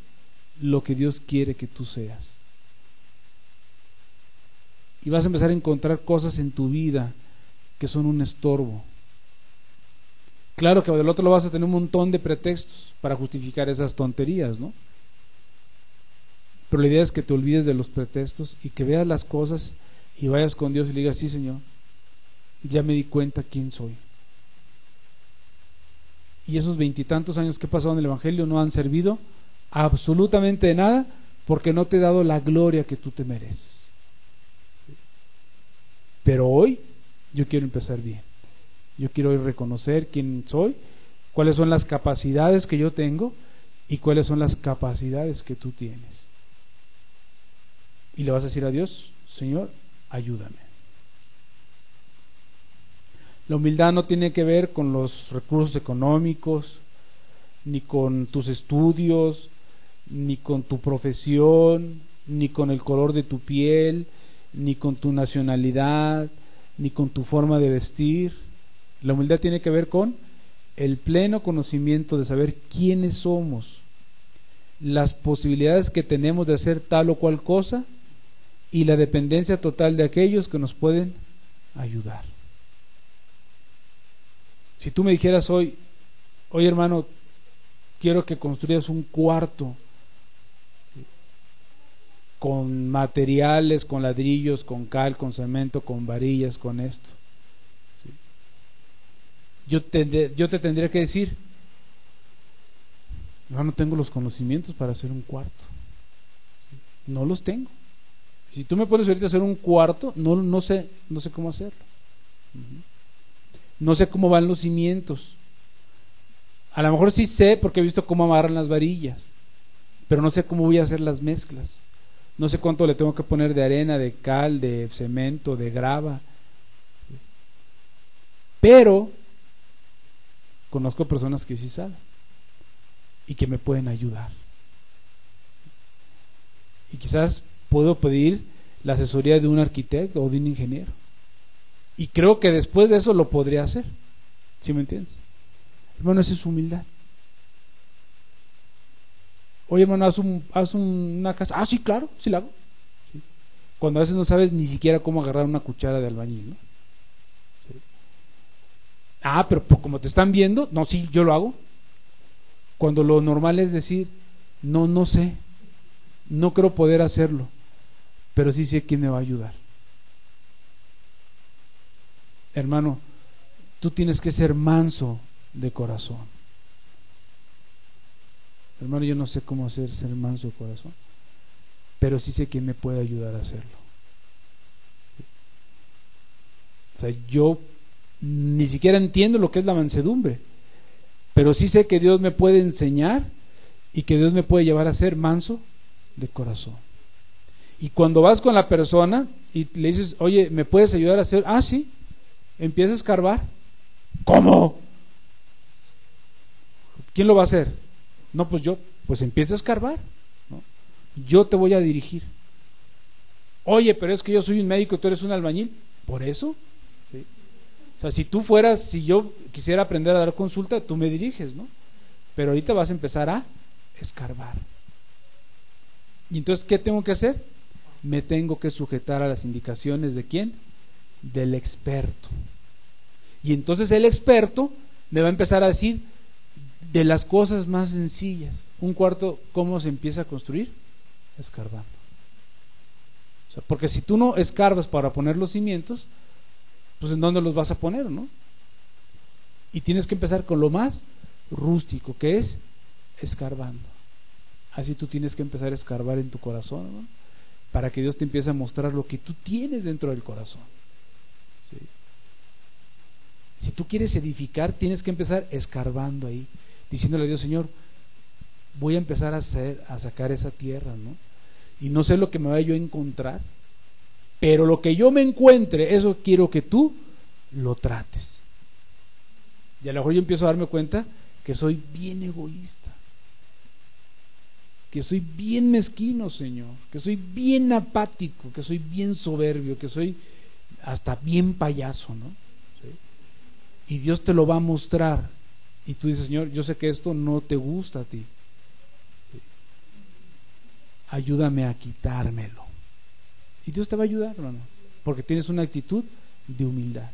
S1: lo que Dios quiere que tú seas. Y vas a empezar a encontrar cosas en tu vida que son un estorbo. Claro que del otro lado vas a tener un montón de pretextos para justificar esas tonterías, ¿no? Pero la idea es que te olvides de los pretextos y que veas las cosas y vayas con Dios y le digas: sí, Señor, ya me di cuenta quién soy. Y esos 20 y tantos años que he pasado en el Evangelio no han servido absolutamente de nada, porque no te he dado la gloria que tú te mereces. Pero hoy yo quiero empezar bien. Yo quiero hoy reconocer quién soy, cuáles son las capacidades que yo tengo y cuáles son las capacidades que tú tienes. Y le vas a decir a Dios: Señor, ayúdame. La humildad no tiene que ver con los recursos económicos, ni con tus estudios, ni con tu profesión, ni con el color de tu piel, ni con tu nacionalidad, ni con tu forma de vestir. La humildad tiene que ver con el pleno conocimiento de saber quiénes somos, las posibilidades que tenemos de hacer tal o cual cosa y la dependencia total de aquellos que nos pueden ayudar. Si tú me dijeras hoy: oye, hermano, quiero que construyas un cuarto con materiales, con ladrillos, con cal, con cemento, con varillas, con esto, ¿sí? Yo te tendría que decir: no tengo los conocimientos para hacer un cuarto, no los tengo. Si tú me pones ahorita a hacer un cuarto, no sé cómo hacerlo. No sé cómo van los cimientos. A lo mejor sí sé porque he visto cómo amarran las varillas, pero no sé cómo voy a hacer las mezclas. No sé cuánto le tengo que poner de arena, de cal, de cemento, de grava. Pero conozco personas que sí saben y que me pueden ayudar. Y quizás puedo pedir la asesoría de un arquitecto o de un ingeniero. Y creo que después de eso lo podría hacer. ¿Sí me entiendes? Hermano, esa es humildad. Oye, hermano, haz una casa. Ah, sí, claro, sí la hago. ¿Sí? Cuando a veces no sabes ni siquiera cómo agarrar una cuchara de albañil, ¿no? ¿Sí? Ah, pero como te están viendo, no, sí, yo lo hago. Cuando lo normal es decir: no sé, no creo poder hacerlo, pero sí sé quién me va a ayudar. Hermano, tú tienes que ser manso de corazón. Hermano, yo no sé cómo ser manso de corazón. pero sí sé quién me puede ayudar a hacerlo. O sea, yo ni siquiera entiendo lo que es la mansedumbre, pero sí sé que Dios me puede enseñar y que Dios me puede llevar a ser manso de corazón. Y cuando vas con la persona y le dices, oye, ¿me puedes ayudar a hacer? Ah, sí. Empieza a escarbar. ¿Cómo? ¿Quién lo va a hacer? No, pues yo. Pues empieza a escarbar, ¿no? Yo te voy a dirigir. Oye, pero es que yo soy un médico, tú eres un albañil. ¿Por eso? ¿Sí? O sea, si yo quisiera aprender a dar consulta, tú me diriges, ¿no? Pero ahorita vas a empezar a escarbar. Y entonces, ¿qué tengo que hacer? Me tengo que sujetar a las indicaciones ¿de quién? Del experto. Y entonces el experto me va a empezar a decir de las cosas más sencillas. Un cuarto, ¿cómo se empieza a construir? Escarbando. O sea, porque si tú no escarbas para poner los cimientos, pues ¿en dónde los vas a poner, no? Y tienes que empezar con lo más rústico, que es escarbando. Así tú tienes que empezar a escarbar en tu corazón, ¿no? Para que Dios te empiece a mostrar lo que tú tienes dentro del corazón. ¿Sí? Si tú quieres edificar, tienes que empezar escarbando ahí, diciéndole a Dios, Señor, voy a empezar a sacar esa tierra, ¿no? Y no sé lo que me vaya yo a encontrar, pero lo que yo me encuentre, eso quiero que tú lo trates. Y a lo mejor yo empiezo a darme cuenta que soy bien egoísta, que soy bien mezquino, Señor, que soy bien apático, que soy bien soberbio, que soy hasta bien payaso, ¿no? ¿Sí? Y Dios te lo va a mostrar. Y tú dices, Señor, yo sé que esto no te gusta a ti. ¿Sí? Ayúdame a quitármelo. Y Dios te va a ayudar, hermano, porque tienes una actitud de humildad.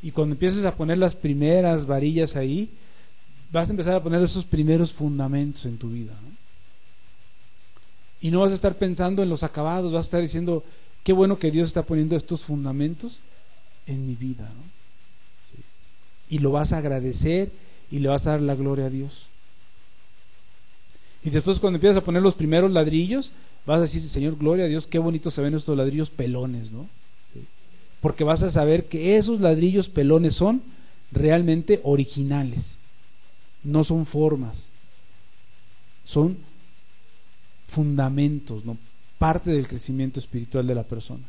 S1: Y cuando empieces a poner las primeras varillas ahí, vas a empezar a poner esos primeros fundamentos en tu vida, ¿no? Y no vas a estar pensando en los acabados, vas a estar diciendo, qué bueno que Dios está poniendo estos fundamentos en mi vida, ¿no? Sí. Y lo vas a agradecer y le vas a dar la gloria a Dios. Y después cuando empiezas a poner los primeros ladrillos, vas a decir, Señor, gloria a Dios, qué bonitos se ven estos ladrillos pelones, ¿no? Sí. Porque vas a saber que esos ladrillos pelones son realmente originales. No son formas, son fundamentos, ¿no? Parte del crecimiento espiritual de la persona.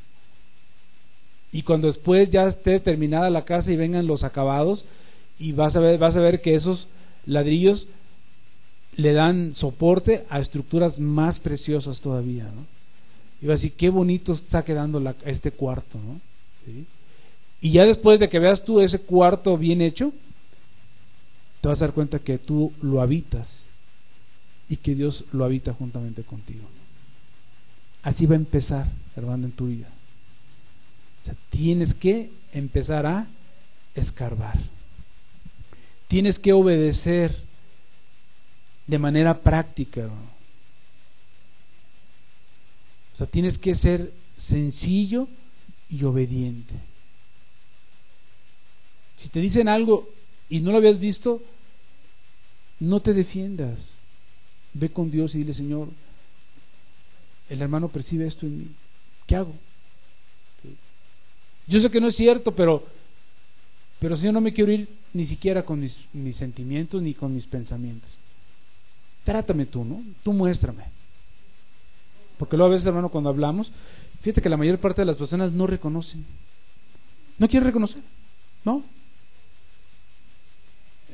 S1: Y cuando después ya esté terminada la casa y vengan los acabados, y vas a ver que esos ladrillos le dan soporte a estructuras más preciosas todavía, ¿no? Y vas a decir, qué bonito está quedando este cuarto, ¿no? ¿Sí? Y ya después de que veas tú ese cuarto bien hecho, te vas a dar cuenta que tú lo habitas y que Dios lo habita juntamente contigo. Así va a empezar, hermano, en tu vida. O sea, tienes que empezar a escarbar. Tienes que obedecer de manera práctica, hermano. O sea, tienes que ser sencillo y obediente. Si te dicen algo y no lo habías visto, no te defiendas. Ve con Dios y dile, Señor, el hermano percibe esto en mí, ¿qué hago? Yo sé que no es cierto, pero Señor, no me quiero ir ni siquiera con mis sentimientos ni con mis pensamientos. Trátame tú, ¿no? Tú muéstrame. Porque luego a veces, hermano, cuando hablamos, fíjate que la mayor parte de las personas no reconocen. No quieren reconocer, ¿no?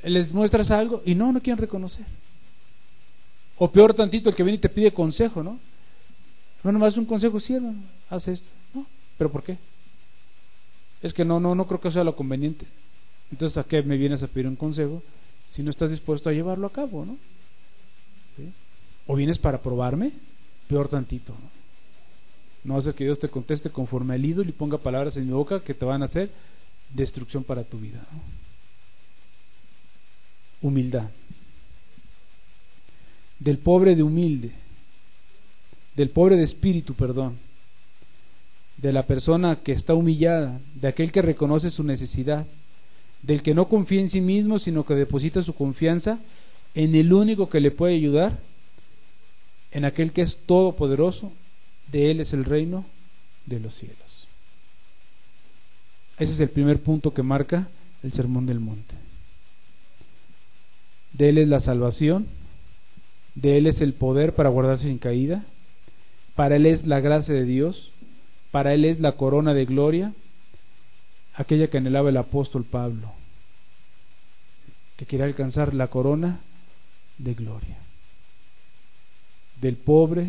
S1: Les muestras algo y no quieren reconocer. O peor tantito, el que viene y te pide consejo, ¿no? Hermano, ¿me das un consejo? Sí, hermano, haz esto. No, ¿pero por qué? Es que no creo que sea lo conveniente. Entonces, ¿a qué me vienes a pedir un consejo si no estás dispuesto a llevarlo a cabo, ¿no? ¿Sí? O vienes para probarme, peor tantito, ¿no? No va a ser que Dios te conteste conforme al ídolo y ponga palabras en mi boca que te van a hacer destrucción para tu vida, ¿no? Humildad. Del pobre de humilde, del pobre de espíritu, perdón, de la persona que está humillada, de aquel que reconoce su necesidad, del que no confía en sí mismo, sino que deposita su confianza en el único que le puede ayudar, en aquel que es todopoderoso, de Él es el reino de los cielos. Ese es el primer punto que marca el Sermón del Monte. De Él es la salvación, de Él es el poder para guardarse sin caída, para Él es la gracia de Dios, para Él es la corona de gloria, aquella que anhelaba el apóstol Pablo, que quería alcanzar la corona de gloria del pobre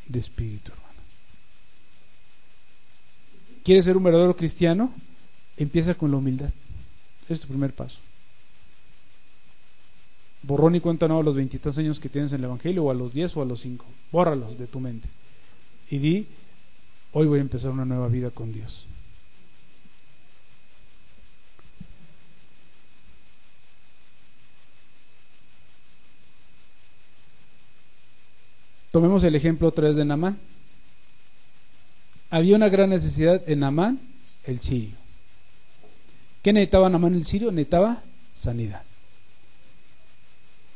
S1: de espíritu, hermano. ¿Quieres ser un verdadero cristiano? Empieza con la humildad. Ese es tu primer paso. Borrón y cuenta nueva a los 23 años que tienes en el Evangelio, o a los 10 o a los 5. Bórralos de tu mente y di: hoy voy a empezar una nueva vida con Dios. Tomemos el ejemplo otra vez de Naamán. Había una gran necesidad en Naamán, el sirio. ¿Qué necesitaba Naamán el sirio? Necesitaba sanidad.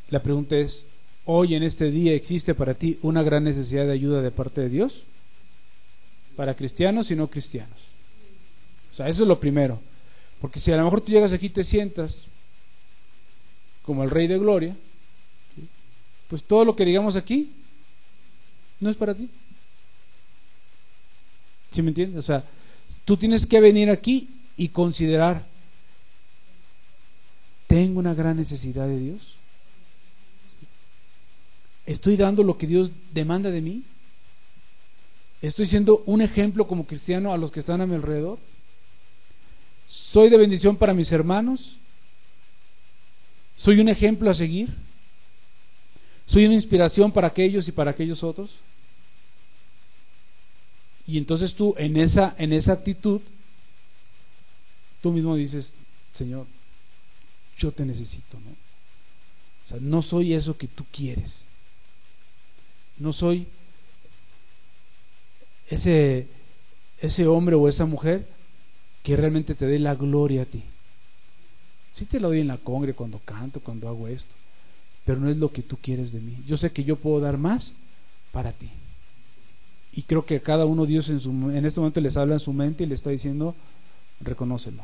S1: La pregunta es: ¿hoy en este día existe para ti una gran necesidad de ayuda de parte de Dios? Para cristianos y no cristianos. O sea, eso es lo primero. Porque si a lo mejor tú llegas aquí y te sientas como el Rey de Gloria, ¿sí?, pues todo lo que digamos aquí no es para ti. ¿Sí me entiendes? O sea, tú tienes que venir aquí y considerar: ¿tengo una gran necesidad de Dios? ¿Estoy dando lo que Dios demanda de mí? ¿Estoy siendo un ejemplo como cristiano a los que están a mi alrededor? ¿Soy de bendición para mis hermanos? ¿Soy un ejemplo a seguir? ¿Soy una inspiración para aquellos y para aquellos otros? Y entonces tú en esa actitud, tú mismo dices: Señor, yo te necesito, ¿no? O sea, no soy eso que tú quieres. No soy ese hombre o esa mujer que realmente te dé la gloria a ti. Sí te la doy en la congre, cuando canto, cuando hago esto, pero no es lo que tú quieres de mí. Yo sé que yo puedo dar más para ti. Y creo que a cada uno Dios en este momento les habla en su mente y le está diciendo: reconócelo.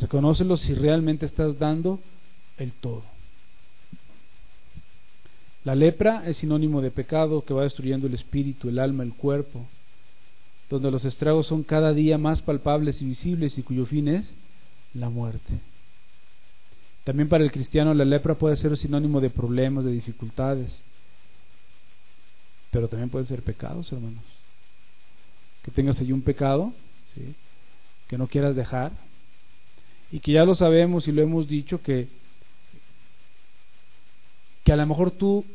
S1: Reconócelo si realmente estás dando el todo. La lepra es sinónimo de pecado que va destruyendo el espíritu, el alma, el cuerpo, donde los estragos son cada día más palpables y visibles y cuyo fin es la muerte. También para el cristiano la lepra puede ser sinónimo de problemas, de dificultades, pero también pueden ser pecados, hermanos. Que tengas allí un pecado, ¿sí?, que no quieras dejar, y que ya lo sabemos y lo hemos dicho, que a lo mejor tú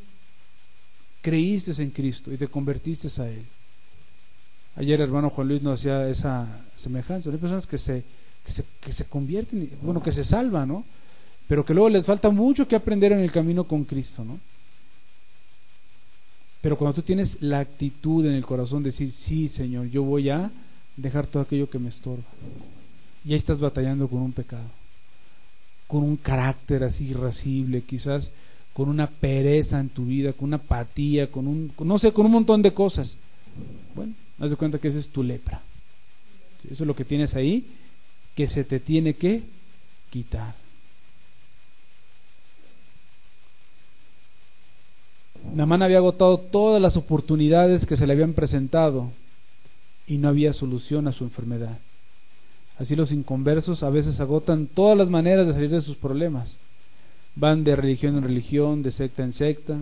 S1: creíste en Cristo y te convertiste a Él. Ayer el hermano Juan Luis nos hacía esa semejanza. Hay personas que se convierten, bueno, que se salvan, ¿no?, pero que luego les falta mucho que aprender en el camino con Cristo, ¿no? Pero cuando tú tienes la actitud en el corazón de decir: sí, Señor, yo voy a dejar todo aquello que me estorba, y ahí estás batallando con un pecado, con un carácter así irascible, quizás con una pereza en tu vida, con una apatía, con un montón de cosas. Bueno, haz de cuenta que esa es tu lepra. ¿Sí? Eso es lo que tienes ahí, que se te tiene que quitar. Naamán había agotado todas las oportunidades que se le habían presentado y no había solución a su enfermedad. Así los inconversos a veces agotan todas las maneras de salir de sus problemas. Van de religión en religión, de secta en secta,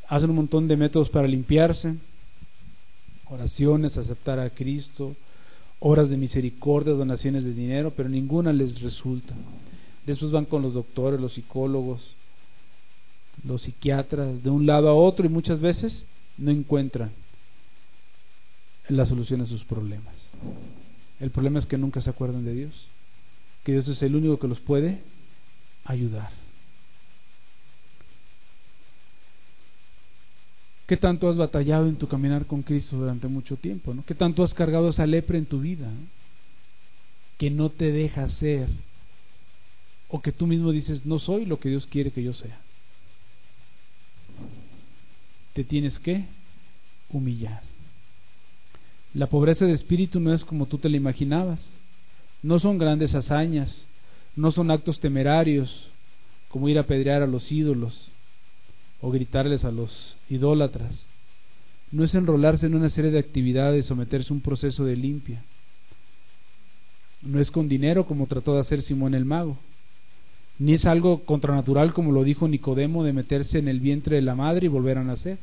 S1: hacen un montón de métodos para limpiarse: oraciones, aceptar a Cristo, obras de misericordia, donaciones de dinero, pero ninguna les resulta. Después van con los doctores, los psicólogos, los psiquiatras, de un lado a otro, y muchas veces no encuentran la solución a sus problemas. El problema es que nunca se acuerdan de Dios, que Dios es el único que los puede ayudar. ¿Qué tanto has batallado en tu caminar con Cristo durante mucho tiempo, ¿no? ¿Qué tanto has cargado esa lepra en tu vida, ¿no?, que no te deja ser, o que tú mismo dices: no soy lo que Dios quiere que yo sea? te tienes que humillar. La pobreza de espíritu no es como tú te la imaginabas. No son grandes hazañas, no son actos temerarios como ir a apedrear a los ídolos o gritarles a los idólatras. No es enrolarse en una serie de actividades, someterse a un proceso de limpia. No es con dinero como trató de hacer Simón el mago, ni es algo contranatural como lo dijo Nicodemo, de meterse en el vientre de la madre y volver a nacer.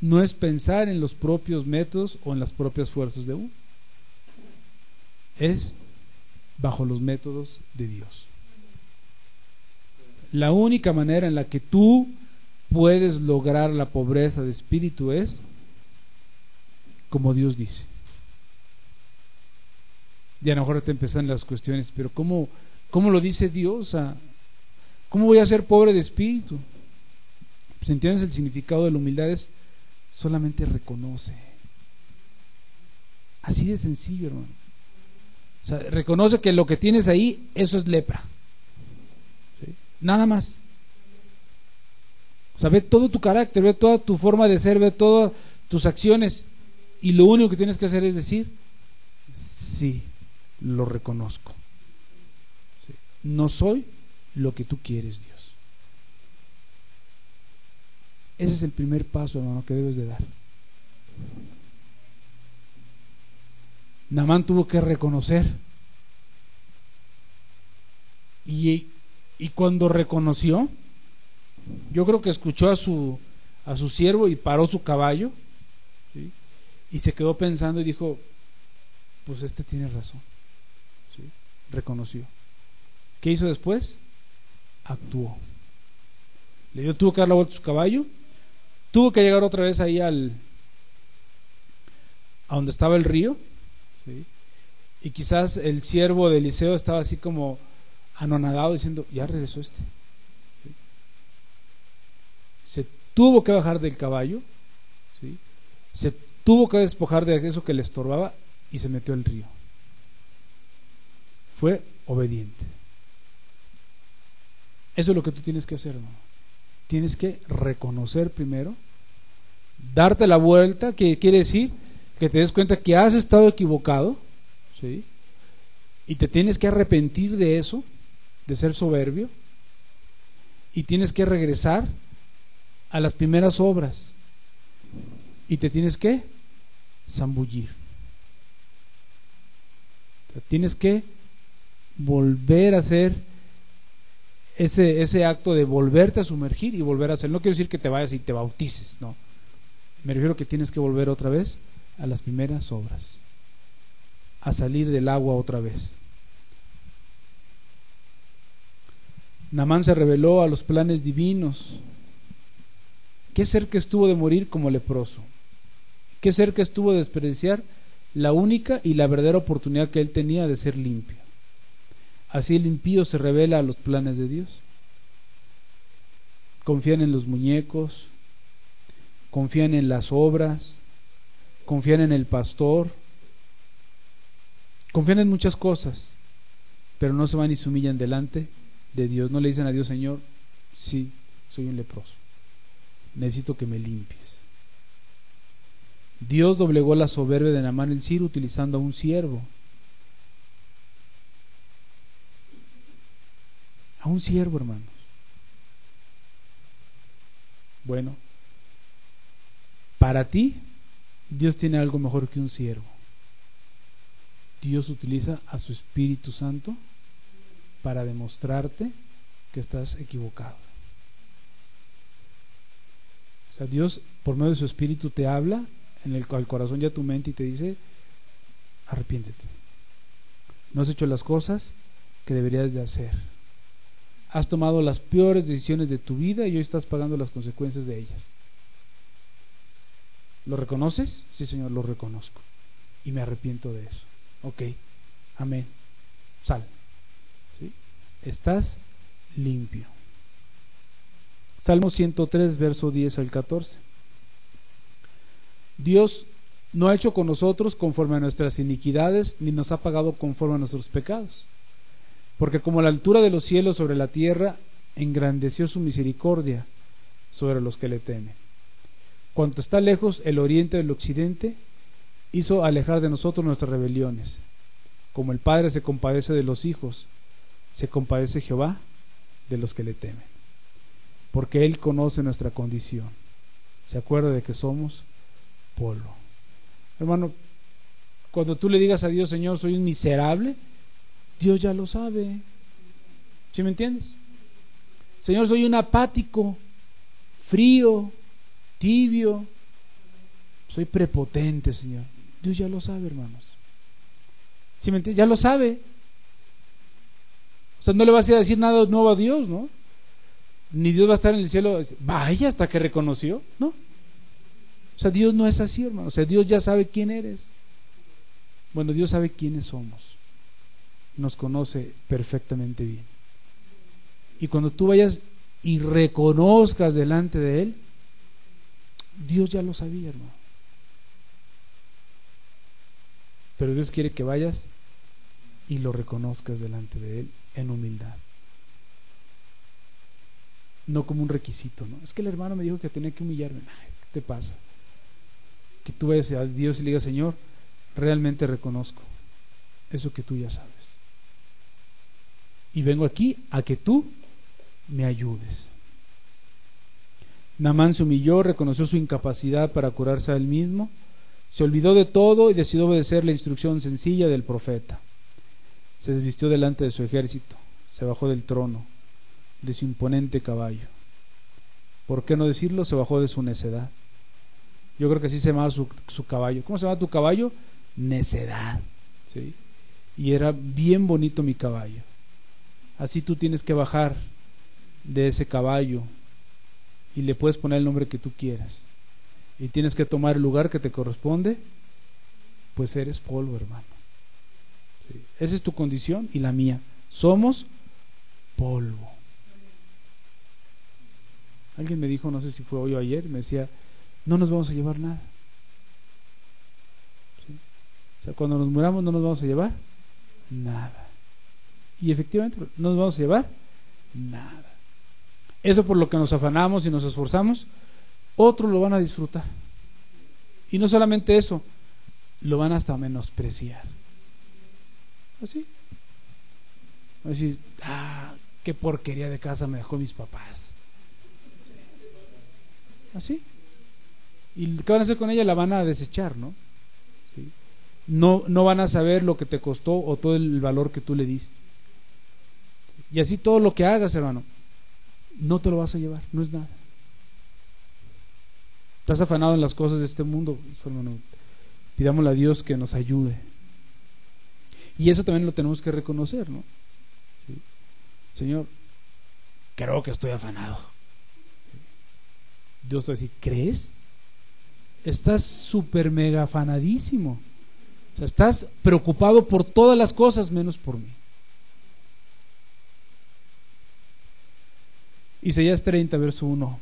S1: No es pensar en los propios métodos o en las propias fuerzas de uno. Es bajo los métodos de Dios. La única manera en la que tú puedes lograr la pobreza de espíritu es como Dios dice. Y a lo mejor te empiezan las cuestiones, pero ¿cómo lo dice Dios? ¿Cómo voy a ser pobre de espíritu? Pues entiendes, el significado de la humildad es solamente reconoce. Así de sencillo, hermano. O sea, reconoce que lo que tienes ahí, eso es lepra. ¿Sí? Nada más. O sea, ve todo tu carácter, ve toda tu forma de ser, ve todas tus acciones, y lo único que tienes que hacer es decir, sí, lo reconozco. ¿Sí? No soy lo que tú quieres, Dios. Ese es el primer paso, hermano, que debes de dar. Naamán tuvo que reconocer, y cuando reconoció, yo creo que escuchó a su siervo y paró su caballo, ¿sí? Y se quedó pensando y dijo, pues este tiene razón, ¿sí? Reconoció. ¿Qué hizo después? Actuó. Tuvo que dar la vuelta a su caballo, tuvo que llegar otra vez ahí a donde estaba el río, ¿sí? Y quizás el siervo de Eliseo estaba así como anonadado diciendo, ya regresó este. ¿Sí? Se tuvo que bajar del caballo, ¿sí? Se tuvo que despojar de eso que le estorbaba y se metió al río. Fue obediente. Eso es lo que tú tienes que hacer, hermano. Tienes que reconocer primero, darte la vuelta, que quiere decir que te des cuenta que has estado equivocado, ¿sí? Y te tienes que arrepentir de eso, de ser soberbio, y tienes que regresar a las primeras obras y te tienes que zambullir. O sea, tienes que volver a hacer ese acto de volverte a sumergir y volver a hacer. No quiero decir que te vayas y te bautices, no. Me refiero que tienes que volver otra vez a las primeras obras, a salir del agua otra vez. Naamán se rebeló a los planes divinos. Qué cerca estuvo de morir como leproso. Qué cerca estuvo de desperdiciar la única y la verdadera oportunidad que él tenía de ser limpio. Así el impío se revela a los planes de Dios. Confían en los muñecos, confían en las obras, confían en el pastor, confían en muchas cosas, pero no se van y se humillan delante de Dios. No le dicen a Dios, Señor, sí, soy un leproso, necesito que me limpies. Dios doblegó la soberbia de Naamán el sirio utilizando a un siervo. A un siervo, hermanos. Bueno, para ti Dios tiene algo mejor que un siervo. Dios utiliza a su Espíritu Santo para demostrarte que estás equivocado. O sea, Dios por medio de su Espíritu te habla al corazón y a tu mente y te dice, arrepiéntete, no has hecho las cosas que deberías de hacer, has tomado las peores decisiones de tu vida y hoy estás pagando las consecuencias de ellas. ¿Lo reconoces? Sí, Señor, lo reconozco y me arrepiento de eso. Ok, amén, sal, ¿sí? Estás limpio. Salmo 103, verso 10 al 14. Dios no ha hecho con nosotros conforme a nuestras iniquidades, ni nos ha pagado conforme a nuestros pecados. Porque como la altura de los cielos sobre la tierra, engrandeció su misericordia sobre los que le temen. Cuanto está lejos el oriente del occidente, hizo alejar de nosotros nuestras rebeliones. Como el Padre se compadece de los hijos, se compadece Jehová de los que le temen. Porque Él conoce nuestra condición. Se acuerda de que somos polvo. Hermano, cuando tú le digas a Dios, Señor, soy un miserable, Dios ya lo sabe. ¿Sí me entiendes? Señor, soy un apático, frío, tibio, soy prepotente, Señor. Dios ya lo sabe, hermanos. ¿Sí me entiendes? Ya lo sabe. O sea, no le vas a decir nada nuevo a Dios, ¿no? Ni Dios va a estar en el cielo, vaya, hasta que reconoció, ¿no? O sea, Dios no es así, hermano. O sea, Dios ya sabe quién eres. Bueno, Dios sabe quiénes somos. Nos conoce perfectamente bien. Y cuando tú vayas y reconozcas delante de Él, Dios ya lo sabía, hermano. Pero Dios quiere que vayas y lo reconozcas delante de Él en humildad. No como un requisito, ¿no? Es que el hermano me dijo que tenía que humillarme. Ay, ¿qué te pasa? Que tú vayas a Dios y le digas, Señor, realmente reconozco eso que tú ya sabes. Y vengo aquí a que tú me ayudes. Naamán se humilló, reconoció su incapacidad para curarse a él mismo, se olvidó de todo y decidió obedecer la instrucción sencilla del profeta. Se desvistió delante de su ejército, se bajó del trono, de su imponente caballo. ¿Por qué no decirlo? Se bajó de su necedad. Yo creo que así se llamaba su caballo. ¿Cómo se llama tu caballo? Necedad. ¿Sí? Y era bien bonito mi caballo. Así tú tienes que bajar de ese caballo y le puedes poner el nombre que tú quieras. Y tienes que tomar el lugar que te corresponde, pues eres polvo, hermano. ¿Sí? Esa es tu condición y la mía. Somos polvo. Alguien me dijo, no sé si fue hoy o ayer, me decía, no nos vamos a llevar nada. ¿Sí? O sea, cuando nos muramos no nos vamos a llevar nada. Y efectivamente no nos vamos a llevar nada. Eso por lo que nos afanamos y nos esforzamos, otros lo van a disfrutar. Y no solamente eso, lo van hasta menospreciar. Así. Va a decir, qué porquería de casa me dejó mis papás. Así. ¿Y qué van a hacer con ella? La van a desechar, ¿no? ¿Sí? No van a saber lo que te costó o todo el valor que tú le diste. Y así todo lo que hagas, hermano, no te lo vas a llevar, no es nada. Estás afanado en las cosas de este mundo, hijo hermano, pidámosle a Dios que nos ayude. Y eso también lo tenemos que reconocer, ¿no? ¿Sí? Señor, creo que estoy afanado. Dios te va a decir, ¿crees? Estás súper mega afanadísimo. O sea, estás preocupado por todas las cosas menos por mí. Isaías 30, verso 1.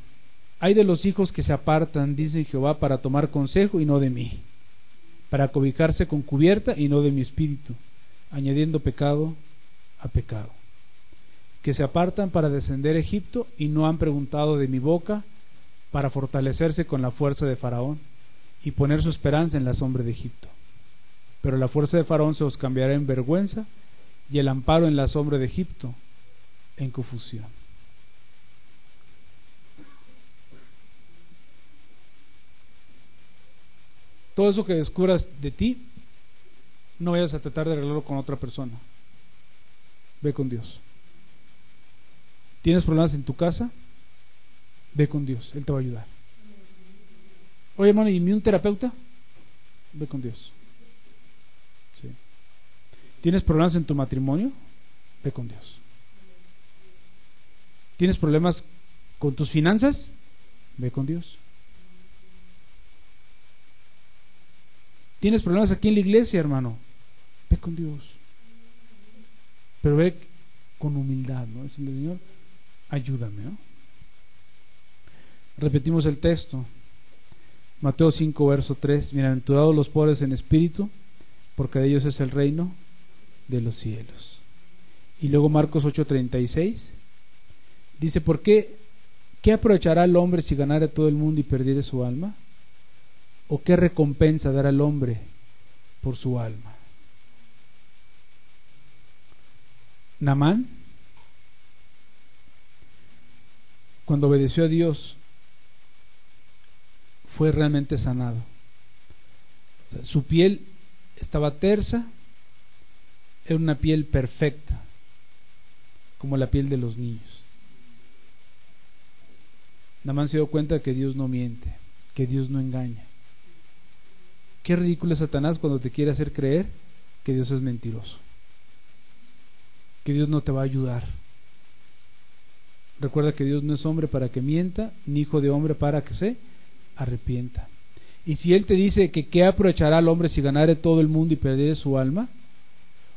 S1: Hay de los hijos que se apartan, dice Jehová, para tomar consejo y no de mí, para cobijarse con cubierta y no de mi espíritu, añadiendo pecado a pecado. Que se apartan para descender a Egipto y no han preguntado de mi boca, para fortalecerse con la fuerza de Faraón y poner su esperanza en la sombra de Egipto. Pero la fuerza de Faraón se os cambiará en vergüenza y el amparo en la sombra de Egipto en confusión. Todo eso que descubras de ti, no vayas a tratar de arreglarlo con otra persona. Ve con Dios. ¿Tienes problemas en tu casa? Ve con Dios, Él te va a ayudar. Oye, hermano, ¿y un terapeuta? Ve con Dios. ¿Sí? ¿Tienes problemas en tu matrimonio? Ve con Dios. ¿Tienes problemas con tus finanzas? Ve con Dios. ¿Tienes problemas aquí en la iglesia, hermano? Ve con Dios. Pero ve con humildad, ¿no? Decirle, Señor, ayúdame, ¿no? Repetimos el texto. Mateo 5, verso 3. Bienaventurados los pobres en espíritu, porque de ellos es el reino de los cielos. Y luego Marcos 8:36 dice, ¿por qué ¿qué aprovechará el hombre si ganara todo el mundo y perdiere su alma? ¿O qué recompensa dará el hombre por su alma? Naamán, cuando obedeció a Dios, fue realmente sanado. O sea, su piel estaba tersa, era una piel perfecta, como la piel de los niños. Naamán se dio cuenta de que Dios no miente, que Dios no engaña. Qué ridículo es Satanás cuando te quiere hacer creer que Dios es mentiroso, que Dios no te va a ayudar. Recuerda que Dios no es hombre para que mienta, ni hijo de hombre para que se arrepienta. Y si Él te dice que qué aprovechará al hombre si ganare todo el mundo y perdiere su alma,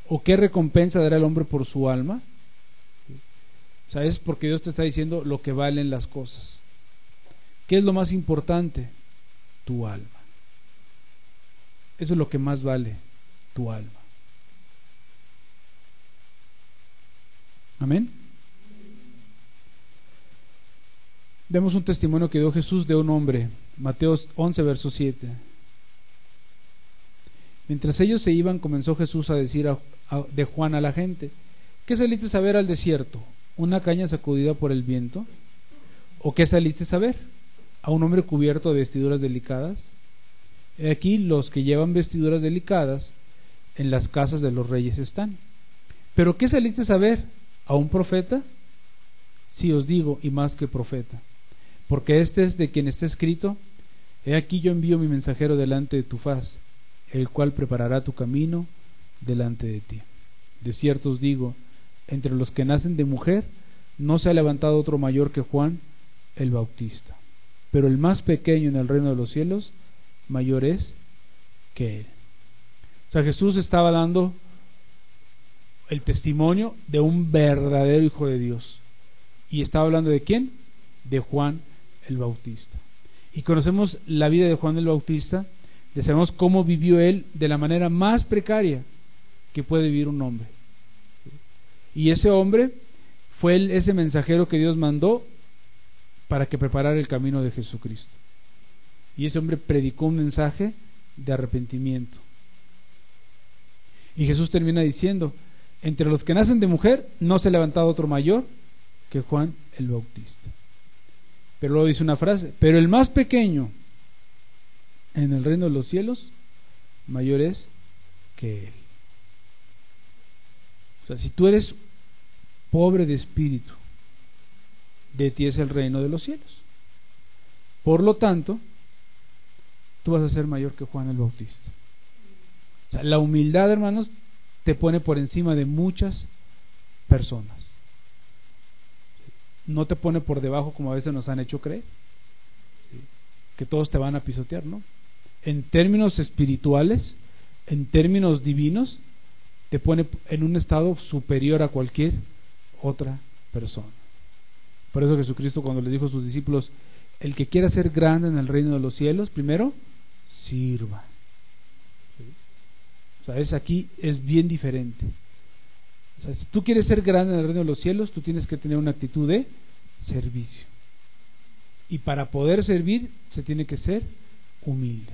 S1: o qué recompensa dará el hombre por su alma, ¿sabes? Porque Dios te está diciendo lo que valen las cosas. ¿Qué es lo más importante? Tu alma. Eso es lo que más vale, tu alma. Amén. Vemos un testimonio que dio Jesús de un hombre, Mateo 11, verso 7. Mientras ellos se iban, comenzó Jesús a decir de Juan a la gente: ¿qué saliste a ver al desierto? ¿Una caña sacudida por el viento? ¿O qué saliste a ver? ¿A un hombre cubierto de vestiduras delicadas? He aquí, los que llevan vestiduras delicadas en las casas de los reyes están. ¿Pero qué saliste a ver? ¿A un profeta? Sí os digo, y más que profeta. Porque este es de quien está escrito: he aquí yo envío mi mensajero delante de tu faz, el cual preparará tu camino delante de ti. De cierto os digo, entre los que nacen de mujer no se ha levantado otro mayor que Juan el Bautista, pero el más pequeño en el reino de los cielos mayor es que él. O sea, Jesús estaba dando el testimonio de un verdadero hijo de Dios. ¿Y estaba hablando de quién? De Juan el Bautista. Y conocemos la vida de Juan el Bautista, y sabemos cómo vivió él de la manera más precaria que puede vivir un hombre. Y ese hombre fue ese mensajero que Dios mandó para que preparara el camino de Jesucristo. Y ese hombre predicó un mensaje de arrepentimiento. Y Jesús termina diciendo: entre los que nacen de mujer no se ha levantado otro mayor que Juan el Bautista. Pero luego dice una frase: pero el más pequeño en el reino de los cielos mayor es que él. O sea, si tú eres pobre de espíritu, de ti es el reino de los cielos. Por lo tanto, tú vas a ser mayor que Juan el Bautista. O sea, la humildad, hermanos, te pone por encima de muchas personas. No te pone por debajo como a veces nos han hecho creer, ¿sí? Que todos te van a pisotear, ¿no? En términos espirituales, en términos divinos, te pone en un estado superior a cualquier otra persona. Por eso Jesucristo, cuando les dijo a sus discípulos: el que quiera ser grande en el reino de los cielos, primero sirva. ¿Sí? O sea, aquí es bien diferente. O sea, si tú quieres ser grande en el reino de los cielos, tú tienes que tener una actitud de servicio. Y para poder servir, se tiene que ser humilde.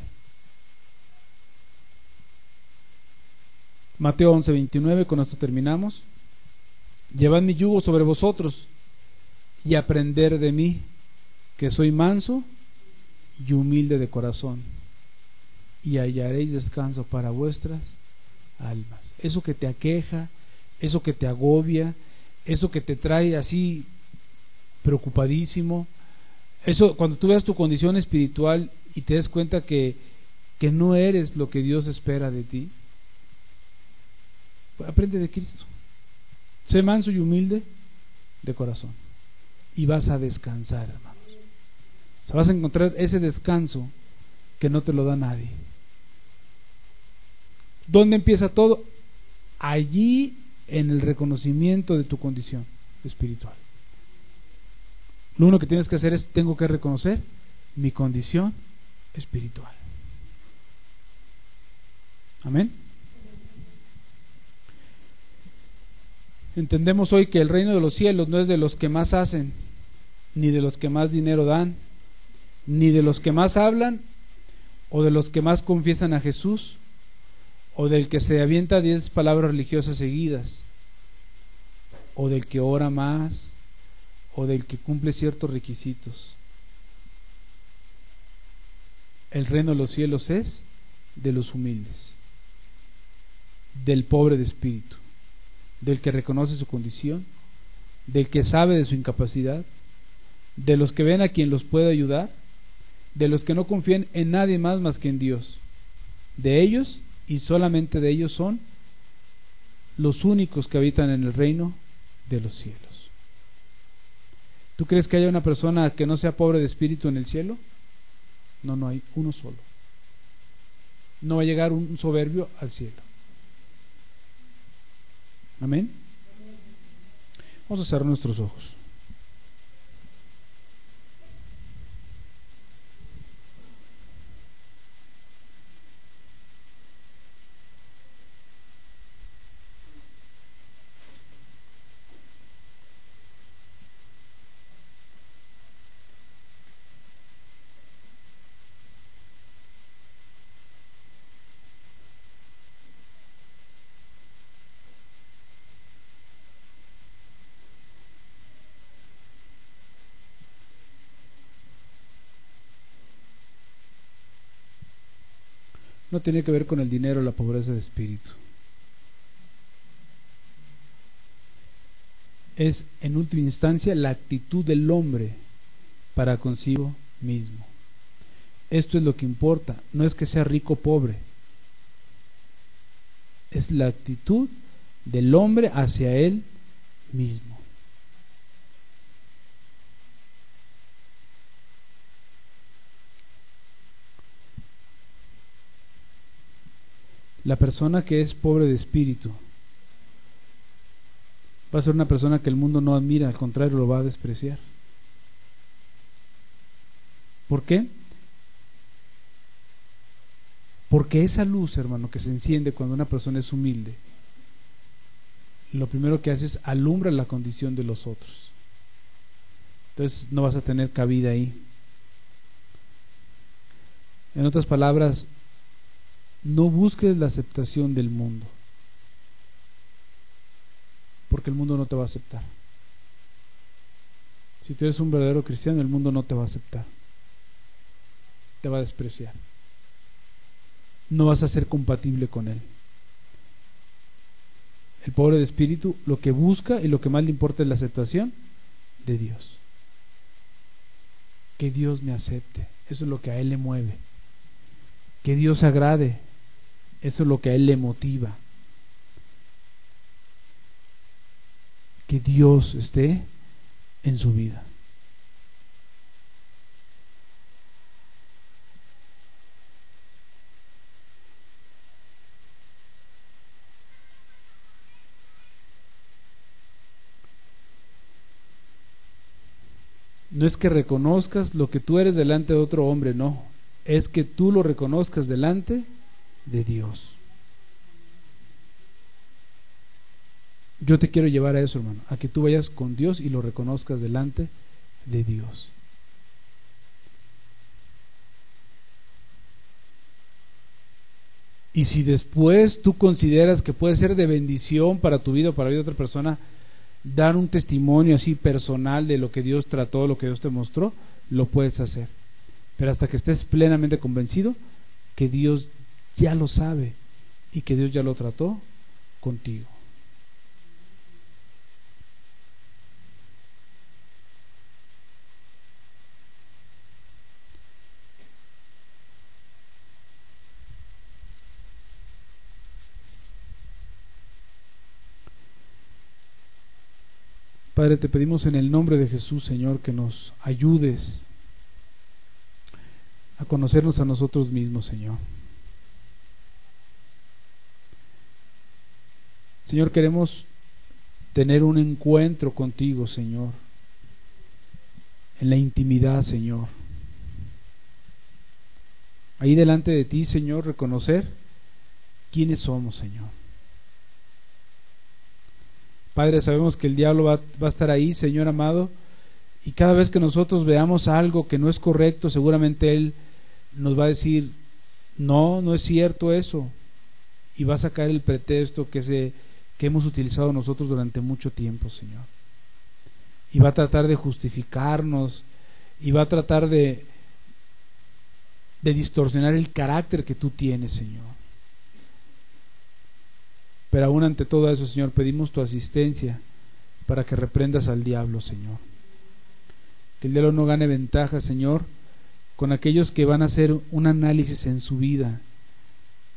S1: Mateo 11:29, con esto terminamos. Llevad mi yugo sobre vosotros y aprender de mí, que soy manso y humilde de corazón, y hallaréis descanso para vuestras almas. Eso que te aqueja, eso que te agobia, eso que te trae así preocupadísimo, eso cuando tú veas tu condición espiritual y te des cuenta que no eres lo que Dios espera de ti, aprende de Cristo. Sé manso y humilde de corazón y vas a descansar, hermanos. O sea, vas a encontrar ese descanso que no te lo da nadie. ¿Dónde empieza todo? Allí, en el reconocimiento de tu condición espiritual. Lo único que tienes que hacer es: tengo que reconocer mi condición espiritual. Amén. Entendemos hoy que el reino de los cielos no es de los que más hacen, ni de los que más dinero dan, ni de los que más hablan, o de los que más confiesan a Jesús, o del que se avienta 10 palabras religiosas seguidas, o del que ora más, o del que cumple ciertos requisitos. El reino de los cielos es de los humildes, del pobre de espíritu, del que reconoce su condición, del que sabe de su incapacidad, de los que ven a quien los puede ayudar, de los que no confían en nadie más que en Dios. De ellos y solamente de ellos son los únicos que habitan en el reino de los cielos. ¿Tú crees que haya una persona que no sea pobre de espíritu en el cielo? No, no hay uno solo. No va a llegar un soberbio al cielo. Amén. Vamos a cerrar nuestros ojos. No tiene que ver con el dinero, la pobreza de espíritu. Es en última instancia la actitud del hombre para consigo mismo. Esto es lo que importa, no es que sea rico o pobre. Es la actitud del hombre hacia él mismo. La persona que es pobre de espíritu va a ser una persona que el mundo no admira, al contrario, lo va a despreciar. ¿Por qué? Porque esa luz, hermano, que se enciende cuando una persona es humilde, lo primero que hace es alumbra la condición de los otros. Entonces no vas a tener cabida ahí. En otras palabras, no busques la aceptación del mundo, porque el mundo no te va a aceptar. Si tú eres un verdadero cristiano, el mundo no te va a aceptar, te va a despreciar, no vas a ser compatible con él. El pobre de espíritu lo que busca y lo que más le importa es la aceptación de Dios, que Dios me acepte. Eso es lo que a él le mueve, que Dios agrade. Eso es lo que a él le motiva. Que Dios esté en su vida. No es que reconozcas lo que tú eres delante de otro hombre, no. Es que tú lo reconozcas delante de Dios. Yo te quiero llevar a eso, hermano, a que tú vayas con Dios y lo reconozcas delante de Dios. Y si después tú consideras que puede ser de bendición para tu vida o para la vida de otra persona, dar un testimonio así personal de lo que Dios trató, lo que Dios te mostró, lo puedes hacer. Pero hasta que estés plenamente convencido que Dios ya lo sabe y que Dios ya lo trató contigo. Padre, te pedimos en el nombre de Jesús, Señor, que nos ayudes a conocernos a nosotros mismos, Señor. Señor, queremos tener un encuentro contigo, Señor, en la intimidad, Señor. Ahí delante de ti, Señor, reconocer quiénes somos, Señor. Padre, sabemos que el diablo va a estar ahí, Señor amado, Y cada vez que nosotros veamos algo que no es correcto, seguramente Él nos va a decir, no, no es cierto eso. Y va a sacar el pretexto que hemos utilizado nosotros durante mucho tiempo, Señor. Y va a tratar de justificarnos, y va a tratar de distorsionar el carácter que tú tienes, Señor. Pero aún ante todo eso, Señor, pedimos tu asistencia para que reprendas al diablo, Señor. Que el diablo no gane ventaja, Señor, con aquellos que van a hacer un análisis en su vida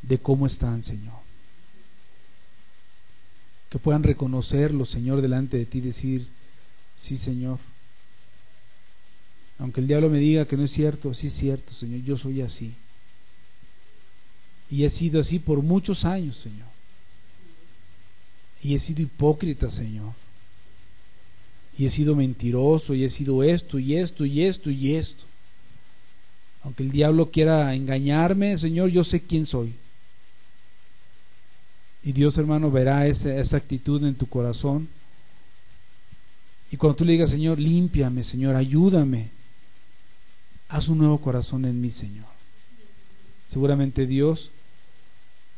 S1: de cómo están, Señor. Que puedan reconocerlo, Señor, delante de ti y decir, sí, Señor. Aunque el diablo me diga que no es cierto, sí es cierto, Señor, yo soy así. Y he sido así por muchos años, Señor. Y he sido hipócrita, Señor. Y he sido mentiroso, y he sido esto, y esto, y esto, y esto. Aunque el diablo quiera engañarme, Señor, yo sé quién soy. Y Dios, hermano, verá esa actitud en tu corazón. Y cuando tú le digas, Señor, límpiame, Señor, ayúdame, haz un nuevo corazón en mí, Señor. Seguramente Dios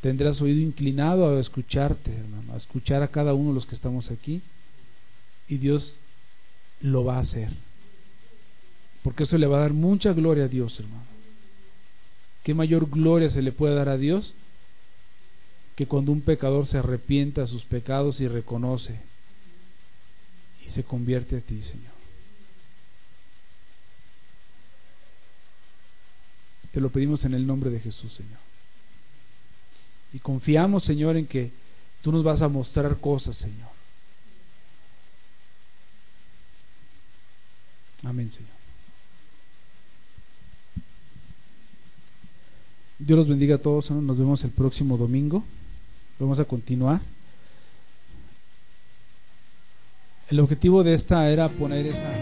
S1: tendrás oído inclinado a escucharte, hermano, a escuchar a cada uno de los que estamos aquí. Y Dios lo va a hacer, porque eso le va a dar mucha gloria a Dios, hermano. ¿Qué mayor gloria se le puede dar a Dios que cuando un pecador se arrepienta de sus pecados y reconoce y se convierte a ti, Señor? Te lo pedimos en el nombre de Jesús, Señor. Y confiamos, Señor, en que tú nos vas a mostrar cosas, Señor. Amén, Señor. Dios los bendiga a todos. Nos vemos el próximo domingo. Vamos a continuar. El objetivo de esta era poner esa